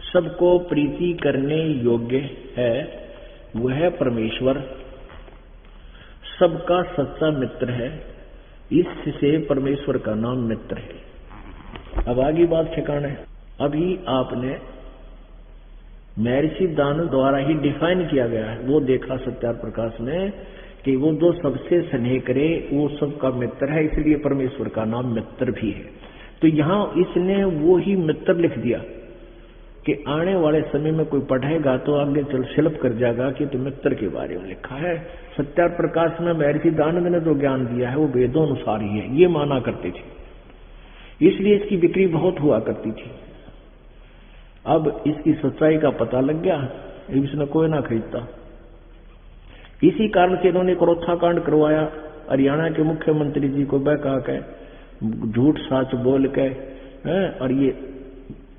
सबको प्रीति करने योग्य है वह परमेश्वर सबका सच्चा मित्र है, इससे परमेश्वर का नाम मित्र है। अब आगे बात ठिकाने, अभी आपने महर्षि दानंद द्वारा ही डिफाइन किया गया है, वो देखा सत्यार प्रकाश में कि वो जो सबसे स्नेह करे वो सबका मित्र है, इसलिए परमेश्वर का नाम मित्र भी है। तो यहां इसने वो ही मित्र लिख दिया कि आने वाले समय में कोई पढ़ेगा तो आगे चल शिल्प कर जाएगा कि तो मित्र के बारे में लिखा है। सत्यार प्रकाश में महर्षि दानंद ने जो ज्ञान दिया है वो वेदों अनुसार ही है, ये माना करते थे, इसलिए इसकी बिक्री बहुत हुआ करती थी। अब इसकी सच्चाई का पता लग गया, इसने कोई ना खरीदता। इसी कारण से इन्होंने क्रोथा कांड करवाया, हरियाणा के मुख्यमंत्री जी को बहका के झूठ साच बोल के और ये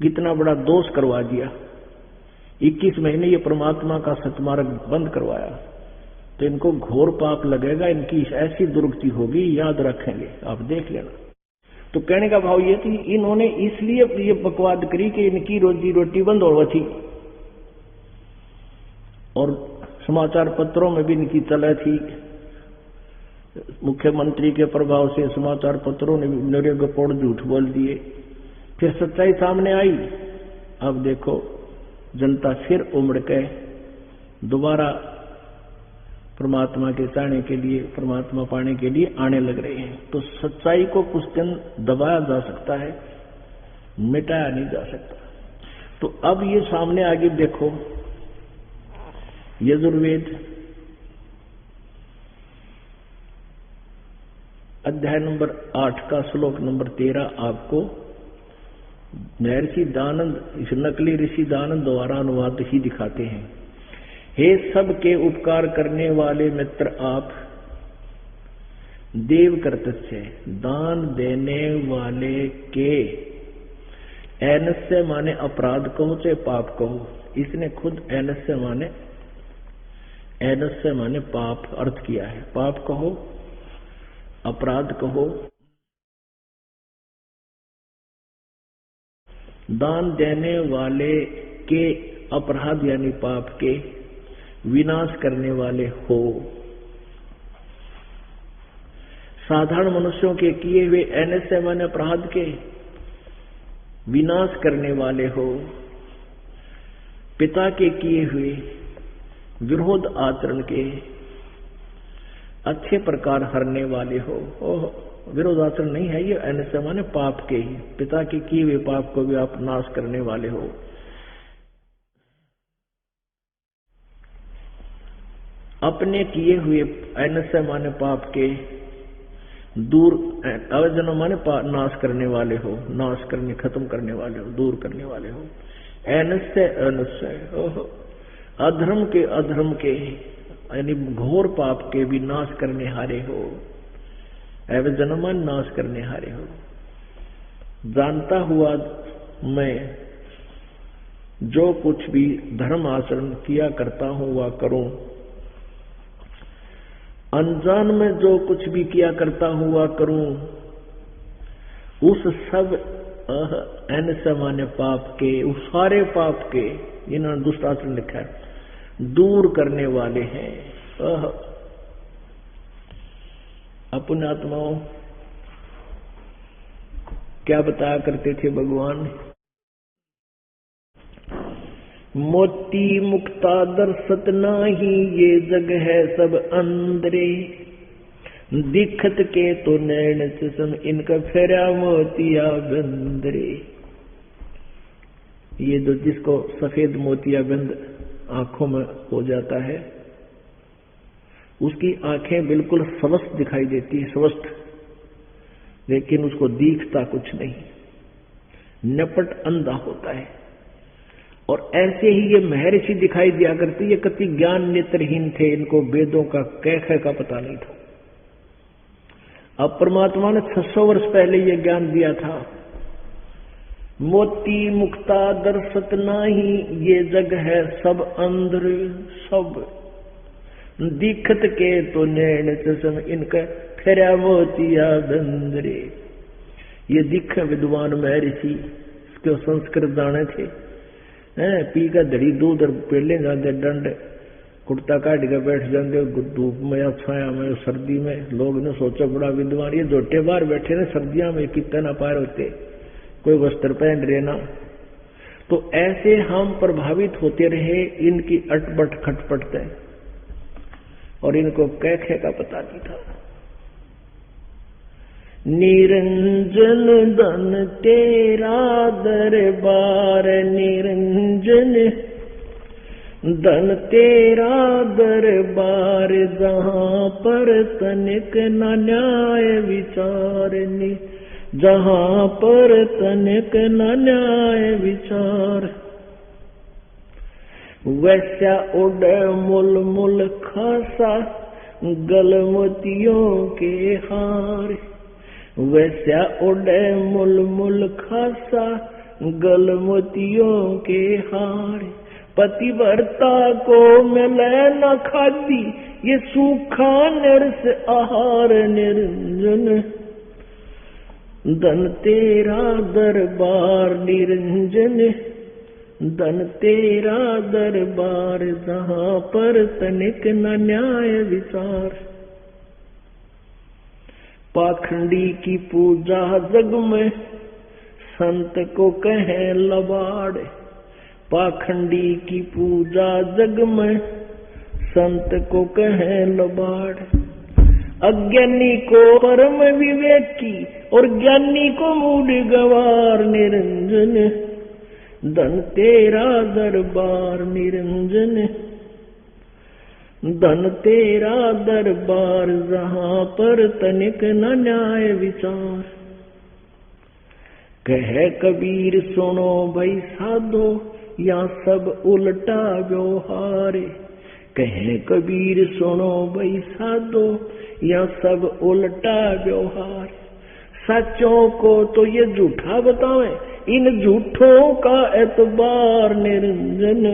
कितना बड़ा दोष करवा दिया। 21 महीने ये परमात्मा का सतमार्ग बंद करवाया, तो इनको घोर पाप लगेगा, इनकी ऐसी दुर्गति होगी, याद रखेंगे, आप देख लेना। तो कहने का भाव ये थी, इन्होंने इसलिए ये बकवाद करी कि इनकी रोजी रोटी बंद हो रही थी और समाचार पत्रों में भी इनकी चले थी। मुख्यमंत्री के प्रभाव से समाचार पत्रों ने नरे गपोड़ झूठ बोल दिए, फिर सच्चाई सामने आई। अब देखो जनता फिर उमड़ के दोबारा परमात्मा के चाहने के लिए, परमात्मा पाने के लिए आने लग रहे हैं। तो सच्चाई को कुछ दिन दबाया जा सकता है, मिटाया नहीं जा सकता। तो अब ये सामने आगे देखो, यजुर्वेद अध्याय नंबर 8 का श्लोक नंबर 13 आपको महर्षि दानंद, इस नकली ऋषि दानंद द्वारा अनुवाद ही दिखाते हैं। हे सबके उपकार करने वाले मित्र आप, देव कर्तस्य दान देने वाले के, एनस्य माने अपराध कहो चाहे पाप कहो, इसने खुद एनस्य माने पाप अर्थ किया है। पाप कहो, अपराध कहो, दान देने वाले के, अपराध यानी पाप के विनाश करने वाले हो। साधारण मनुष्यों के किए हुए एनस्य माने अपराध के विनाश करने वाले हो। पिता के किए हुए विरोध आचरण के अच्छे प्रकार हरने वाले हो। विरोधाचरण नहीं है ये, अनस्य माने पाप के ही, पिता के किए हुए पाप को भी आप नाश करने वाले हो। अपने किए हुए अनस्य माने पाप के दूर, अवजन माने नाश करने वाले हो, नाश करने खत्म करने वाले हो, दूर करने वाले हो। अनस्य अनस्य अधर्म के यानी घोर पाप के भी नाश करने हारे हो, अवजनमान नाश करने हारे हो। जानता हुआ मैं जो कुछ भी धर्म आचरण किया करता हूं वह करूं, अनजान में जो कुछ भी किया करता हूं वह करूं, उस सब अनसामान्य पाप के, उस सारे पाप के, इन्होंने दुष्टाचरण लिखा है, दूर करने वाले हैं। अपने आत्माओं क्या बताया करते थे भगवान, मोती मुक्ता दर्शत नाही, ये जग है सब अंदरे, दिखत के तो नैन चश्म, इनका फेरा मोतिया बंदरे। ये जो जिसको सफेद मोतिया बंद आंखों में हो जाता है, उसकी आंखें बिल्कुल स्वस्थ दिखाई देती है, स्वस्थ, लेकिन उसको दिखता कुछ नहीं, नपट अंधा होता है। और ऐसे ही ये महर्षि दिखाई दिया करती, ये कति ज्ञान नेत्रहीन थे, इनको वेदों का कह का पता नहीं था। अब परमात्मा ने 600 वर्ष पहले ये ज्ञान दिया था, मोती मुक्ता दर्शत नाही, ये जग है सब अंदर, सब दिखत के तो नैन चश्म, इनका फेरा मोतिया बंदरे। ये दिख विद्वान महर्षि, इसके संस्कृत जाने थे, पी का धड़ी दूध और पेले जाते, डंड कुर्ता काट के बैठ जाते धूप में या छाया में, सर्दी में। लोग ने सोचा बड़ा विद्वान, ये जोटे बाहर बैठे ना सर्दियों में, कितना ना पार होते, कोई वस्त्र पहन रहे ना। तो ऐसे हम प्रभावित होते रहे इनकी अटपट खटपट, और इनको कह का पता नहीं था। निरंजन धन तेरा दरबार, निरंजन धन तेरा दरबार, जहां पर तनिक न न्याय विचार, जहां पर तनिक न न्याय विचार। वैसा उड़ मुल मुल खासा, गल मोतियों के हार, वैसा उड़े मुल मुल खासा, गल मोतियों के हार। पतिव्रता को मिले न खाती, ये सूखा नरस आहार, निरंजन धन तेरा दरबार, निरंजन धन तेरा दरबार, जहां पर तनिक न न्याय विचार। पाखंडी की पूजा जग में, संत को कहे लबाड़, पाखंडी की पूजा जग में, संत को कहे लबाड़। अज्ञानी को परम विवेकी, और ज्ञानी को मूढ़ गवार, निरंजन धन तेरा दरबार, निरंजन धन तेरा दरबार, जहां पर तनिक न न्याय विचार। कहे कबीर सुनो भाई साधो, या सब उल्टा व्यवहार, कहे कबीर सुनो भाई साधो, या सब उल्टा व्यवहार। सच्चों को तो ये झूठा बतावे, इन झूठों का एतबार, निरंजन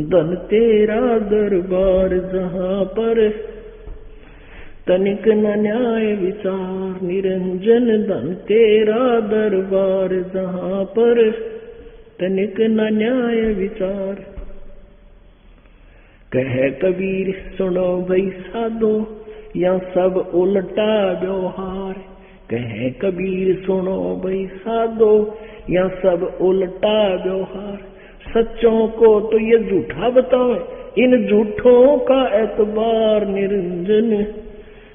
धन तेरा दरबार, जहां पर तनिक न न्याय विचार। निरंजन धन तेरा दरबार, जहां पर तनिक न न्याय विचार। कहे कबीर सुनो भाई साधो, या सब उल्टा व्यवहार, कहे कबीर सुनो भाई साधो, या सब उल्टा व्यवहार। सच्चों को तो ये झूठा बतावे, इन झूठों का एतबार, निरंजन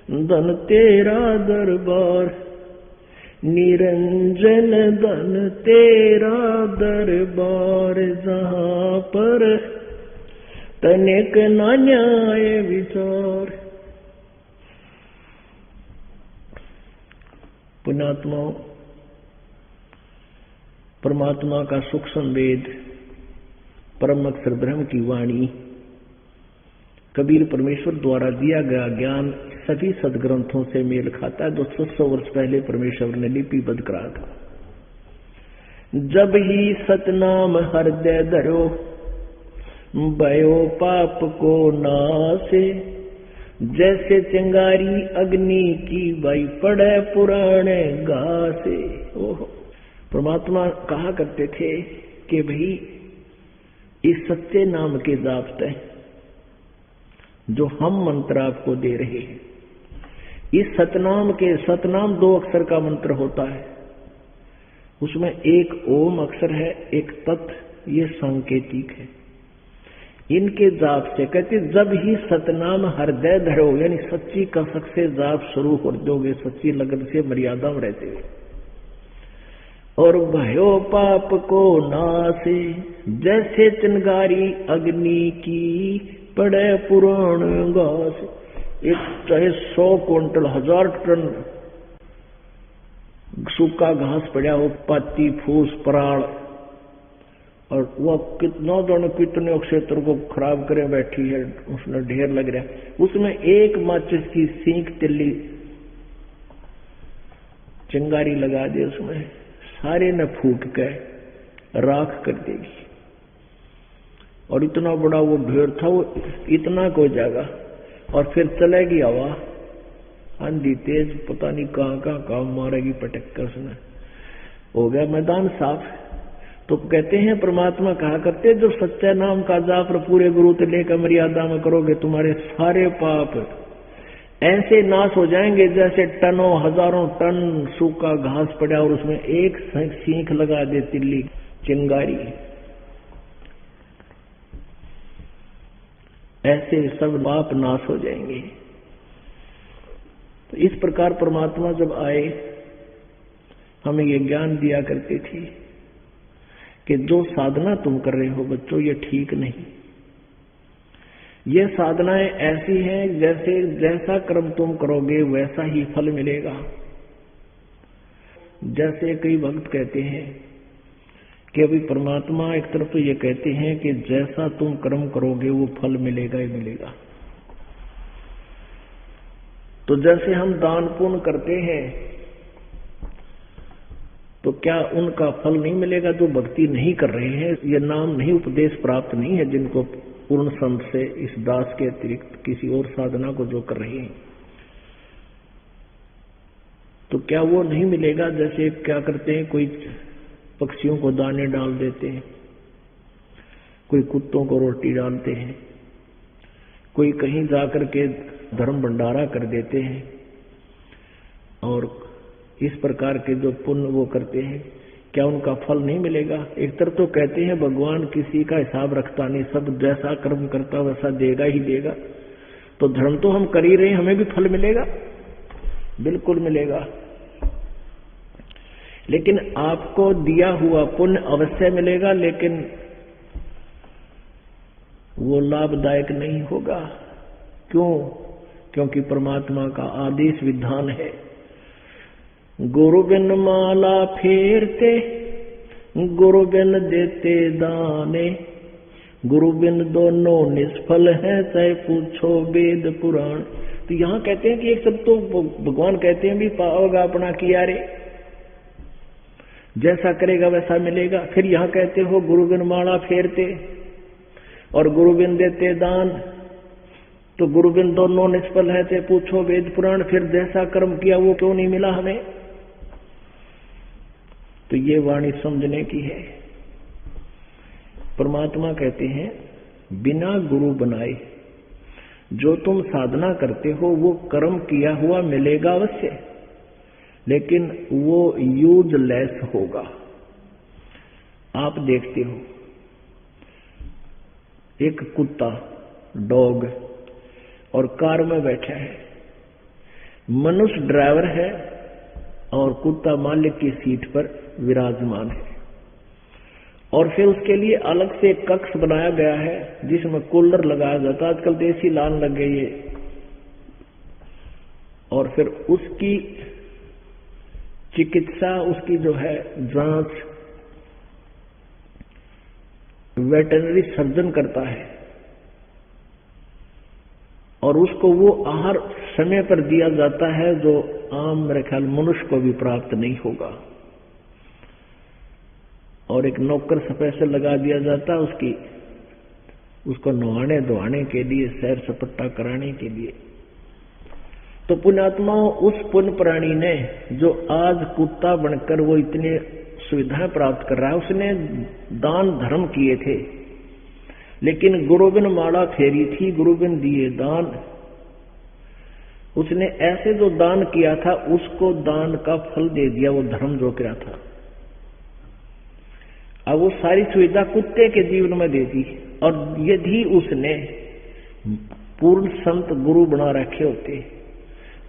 धन तेरा दरबार, निरंजन धन तेरा दरबार, जहां पर तनिक न न्याय विचार। पुण्यात्माओं, परमात्मा का सुख संवेद, परम अक्षर ब्रह्म की वाणी, कबीर परमेश्वर द्वारा दिया गया ज्ञान सभी सदग्रंथों से मेल खाता है जो 600 वर्ष पहले परमेश्वर ने लिपिबद्ध करा था। जब ही सतनाम हृदय धरो, भयो पाप को नासे, जैसे चिंगारी अग्नि की वाई पड़े पुराने घासे। ओहो, परमात्मा कहा करते थे कि भाई इस सच्चे नाम के जाप्ते जो हम मंत्र आपको दे रहे हैं, इस सतनाम के, सतनाम 2 अक्षर का मंत्र होता है, उसमें एक ओम अक्षर है, एक तत्, ये सांकेतिक है। इनके जाप से कहते जब ही सतनाम हृदय धरो, यानी सच्ची कसक से जाप शुरू कर दोगे, सच्ची लगन से मर्यादा में रहते हुए, और भयो पाप को नासे, जैसे चिंगारी अग्नि की पड़े पुराण घास। एक चाहे 100 क्विंटल 1000 टन सूखा घास पड़ा हो, पाती फूस पराड़, और वह कितना दोनों कितने क्षेत्र को खराब करे बैठी है, उसमें ढेर लग रहा है, उसमें एक माचिस की सींक तिल्ली चिंगारी लगा दे, उसमें सारे न फूक के राख कर देगी। और इतना बड़ा वो ढेर था, वो इतना को जाएगा, और फिर चलेगी हवा आंधी तेज, पता नहीं कहाँ कहाँ काम मारेगी पटक कर, उसमें हो गया मैदान साफ। तो कहते हैं परमात्मा कहा करते, जो सच्चा नाम का जाप पूरे गुरु से लेकर मर्यादा में करोगे, तुम्हारे सारे पाप ऐसे नाश हो जाएंगे जैसे टनों हजारों टन सूखा घास पड़ा और उसमें एक सींख लगा दे तिल्ली चिंगारी, ऐसे सब पाप नाश हो जाएंगे। तो इस प्रकार परमात्मा जब आए, हमें ये ज्ञान दिया करते थे कि जो साधना तुम कर रहे हो बच्चों, ये ठीक नहीं। ये साधनाएं ऐसी हैं जैसे जैसा कर्म तुम करोगे वैसा ही फल मिलेगा। जैसे कई भक्त कहते हैं कि अभी परमात्मा एक तरफ तो ये कहते हैं कि जैसा तुम कर्म करोगे वो फल मिलेगा ही मिलेगा। तो जैसे हम दान पुण्य करते हैं तो क्या उनका फल नहीं मिलेगा जो भक्ति नहीं कर रहे हैं, ये नाम नहीं, उपदेश प्राप्त नहीं है जिनको पूर्ण संत से इस दास के अतिरिक्त किसी और साधना को जो कर रहे हैं, तो क्या वो नहीं मिलेगा? जैसे क्या करते हैं, कोई पक्षियों को दाने डाल देते हैं, कोई कुत्तों को रोटी डालते हैं, कोई कहीं जाकर के धर्म भंडारा कर देते हैं, और इस प्रकार के जो पुण्य वो करते हैं, क्या उनका फल नहीं मिलेगा? एक तरफ तो कहते हैं भगवान किसी का हिसाब रखता नहीं, सब जैसा कर्म करता वैसा देगा ही देगा। तो धर्म तो हम कर ही रहे हैं, हमें भी फल मिलेगा, बिल्कुल मिलेगा, लेकिन आपको दिया हुआ पुण्य अवश्य मिलेगा, लेकिन वो लाभदायक नहीं होगा। क्यों? क्योंकि परमात्मा का आदेश विधान है, गुरु बिन माला फेरते, गुरु बिन देते दाने, गुरु बिन दोनों निष्फल है, चाहे पूछो वेद पुराण। तो यहां कहते हैं कि एक सब तो भगवान कहते हैं भी पाओगा अपना किया रे, जैसा करेगा वैसा मिलेगा। फिर यहां कहते हो गुरु बिन माला फेरते और गुरु बिन देते दान, तो गुरु बिन दोनों निष्फल है, चाहे पूछो वेद पुराण। फिर जैसा कर्म किया वो क्यों नहीं मिला हमें? तो ये वाणी समझने की है। परमात्मा कहते हैं बिना गुरु बनाए जो तुम साधना करते हो वो कर्म किया हुआ मिलेगा अवश्य, लेकिन वो यूजलेस होगा। आप देखते हो एक कुत्ता, डॉग, और कार में बैठा है, मनुष्य ड्राइवर है और कुत्ता मालिक की सीट पर विराजमान है। और फिर उसके लिए अलग से एक कक्ष बनाया गया है जिसमें कूलर लगाया जाता है। आजकल तो एसी लान लग गई है। और फिर उसकी चिकित्सा, उसकी जो है जांच वेटरनरी सर्जन करता है और उसको वो आहार समय पर दिया जाता है जो आम मेरे ख्याल मनुष्य को भी प्राप्त नहीं होगा। और एक नौकर स्पेशल लगा दिया जाता है उसको नहाने धोने के लिए, सैर सपट्टा कराने के लिए। तो पुण्यात्माओं, उस पुण्य प्राणी ने जो आज कुत्ता बनकर वो इतने सुविधाएं प्राप्त कर रहा है, उसने दान धर्म किए थे, लेकिन गुरुबिन माला फेरी थी, गुरुबिन दिए दान। उसने ऐसे जो दान किया था उसको दान का फल दे दिया, वो धर्म जो किया था। अब वो सारी सुविधा कुत्ते के जीवन में दे दी। और यदि उसने पूर्ण संत गुरु बना रखे होते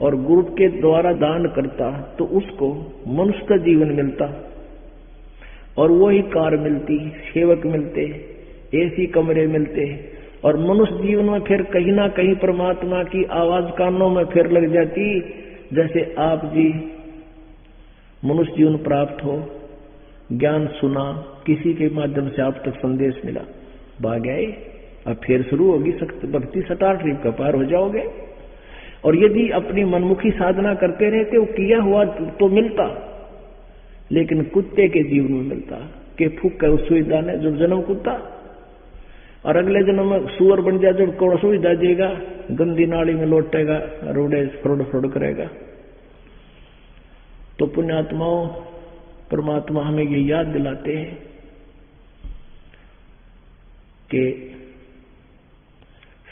और गुरु के द्वारा दान करता तो उसको मनुष्य का जीवन मिलता और वही कार मिलती, सेवक मिलते, ऐसी कमरे मिलते और मनुष्य जीवन में फिर कहीं ना कहीं परमात्मा की आवाज कानों में फिर लग जाती। जैसे आप जी मनुष्य जीवन प्राप्त हो, ज्ञान सुना, किसी के माध्यम से आप तक संदेश मिला, भाग आए, अब फिर शुरू होगी भक्ति, सटार ट्रिप का पार हो जाओगे। और यदि अपनी मनमुखी साधना करते रहते, वो किया हुआ तो मिलता, लेकिन कुत्ते के जीवन में मिलता कि फूक कर उस सुविधा ने जब जन्म कुत्ता और अगले जन्म में सुअर बन जाए, जब कौन सुविधा देगा, गंदी नाली में लौटेगा, रोडे फ्रोड फ्रोड करेगा। तो पुण्यात्माओं, परमात्मा हमें ये याद दिलाते हैं कि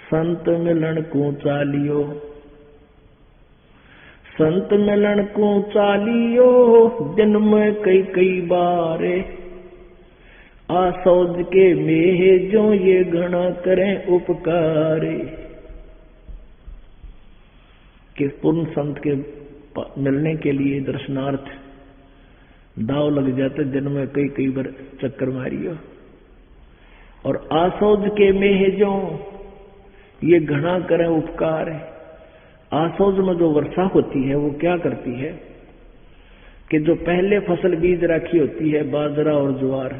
संत मिलन को चालियो, संत मिलन को चालियो, दिन में कई कई बारे, आसौज के मेह जो ये घना करें उपकारे। कि पूर्ण संत के मिलने के लिए दर्शनार्थ दाव लग जाते, दिन में कई कई बार चक्कर मारियो। और आसौज के मेह जो ये घना करें उपकार। आसौज में जो वर्षा होती है वो क्या करती है कि जो पहले फसल बीज रखी होती है, बाजरा और ज्वार,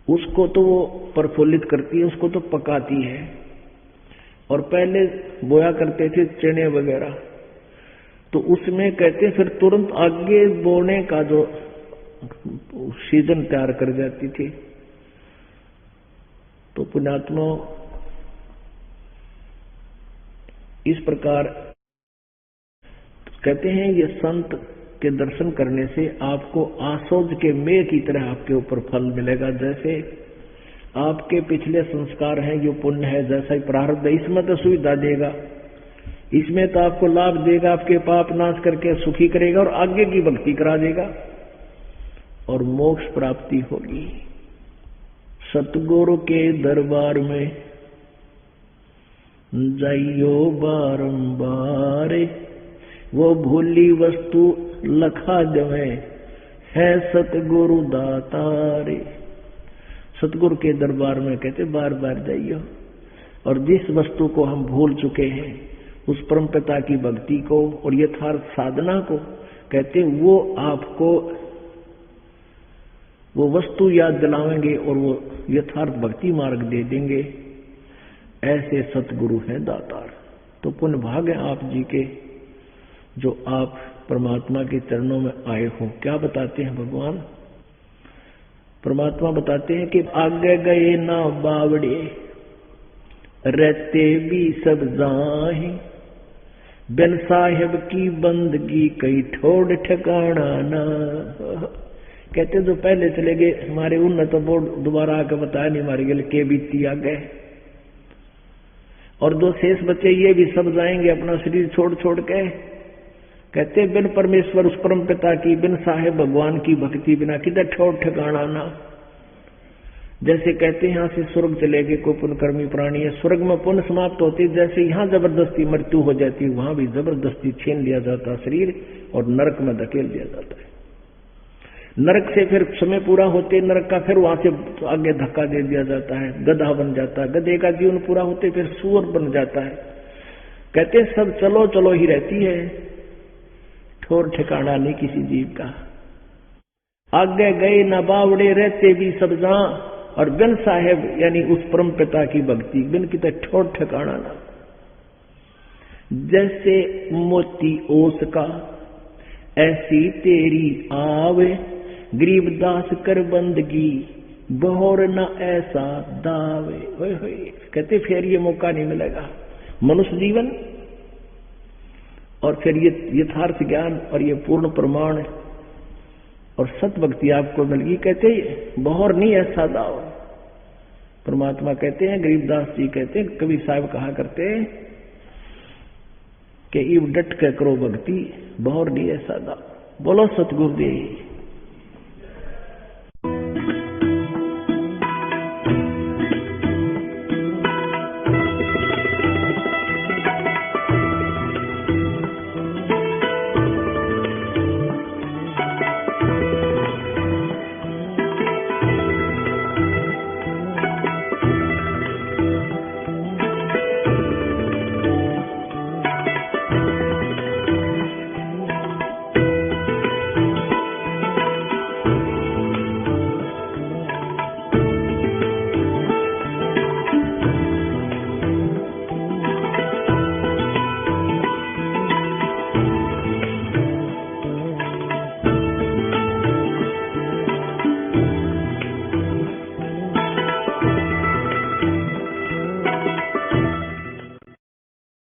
उसको तो वो प्रफुल्लित करती है, उसको तो पकाती है। और पहले बोया करते थे चने वगैरह, तो उसमें कहते फिर तुरंत आगे बोने का जो सीजन तैयार कर जाती थी। तो पुण्यात्मा, इस प्रकार कहते हैं ये संत के दर्शन करने से आपको आसौज के मेह की तरह आपके ऊपर फल मिलेगा। जैसे आपके पिछले संस्कार हैं, जो पुण्य है, जैसा ही प्रारब्ध है, इसमें तो सुविधा देगा, इसमें तो आपको लाभ देगा, आपके पाप नाश करके सुखी करेगा और आगे की भक्ति करा देगा और मोक्ष प्राप्ति होगी। सतगुरु के दरबार में जाइयो बारंबार, वो भूली वस्तु लखा जमे, है सतगुरु दातारे। सतगुरु के दरबार में कहते बार बार जाइयो, और जिस वस्तु को हम भूल चुके हैं, उस परम पिता की भक्ति को और यथार्थ साधना को, कहते वो आपको वो वस्तु याद दिलाएंगे और वो यथार्थ भक्ति मार्ग दे देंगे। ऐसे सतगुरु हैं दातार। तो पुण्य भाग है आप जी के, जो आप परमात्मा के चरणों में आए हो। क्या बताते हैं भगवान? परमात्मा बताते हैं कि आगे गए ना बावड़े, रहते भी सब जाहे, बिन साहिब की बंदगी कई ठोड़ ठिकाना ना। कहते जो पहले चले गए हमारे, उन तो बोर्ड दोबारा आकर बताया नहीं हमारे गले के बीती आ गए। और जो शेष बच्चे ये भी सब जाएंगे अपना शरीर छोड़ छोड़ के। कहते बिन परमेश्वर उस परम पिता की, बिन साहेब भगवान की भक्ति बिना किधर ठोड़ ठिकाना ना। जैसे कहते हैं यहाँ से स्वर्ग चले गए कोई पुण्यकर्मी प्राणी है, स्वर्ग में पुण्य समाप्त होती, जैसे यहाँ जबरदस्ती मृत्यु हो जाती, वहां भी जबरदस्ती छीन लिया जाता शरीर और नरक में धकेल दिया जाता है। नरक से फिर समय पूरा होते नरक का फिर वहां से आगे धक्का दे दिया जाता है, गधा बन जाता है, गधे का जीवन पूरा होते फिर सूअर बन जाता है। कहते सब चलो चलो ही रहती है, ठोर ठिकाना नहीं किसी जीव का। आगे गए न बावड़े रहते भी सब जहां, और बिन साहेब यानी उस परम पिता की भक्ति बिन की ठोर ठिकाना ना। जैसे मोती ओस का ऐसी तेरी आवे, गरीबदास कर बंदगी बहुर न ऐसा दावे। ओए होए, कहते फिर ये मौका नहीं मिलेगा मनुष्य जीवन और फिर ये यथार्थ ज्ञान और ये पूर्ण प्रमाण और सत भक्ति आपको मिलगी। कहते बहुर नहीं ऐसा दाव। परमात्मा कहते हैं, गरीबदास जी कहते हैं, कबीर साहब कहा करते हैं कि इव डट के करो भक्ति बहुर नहीं ऐसा दाव। बोलो सतगुरुदेव।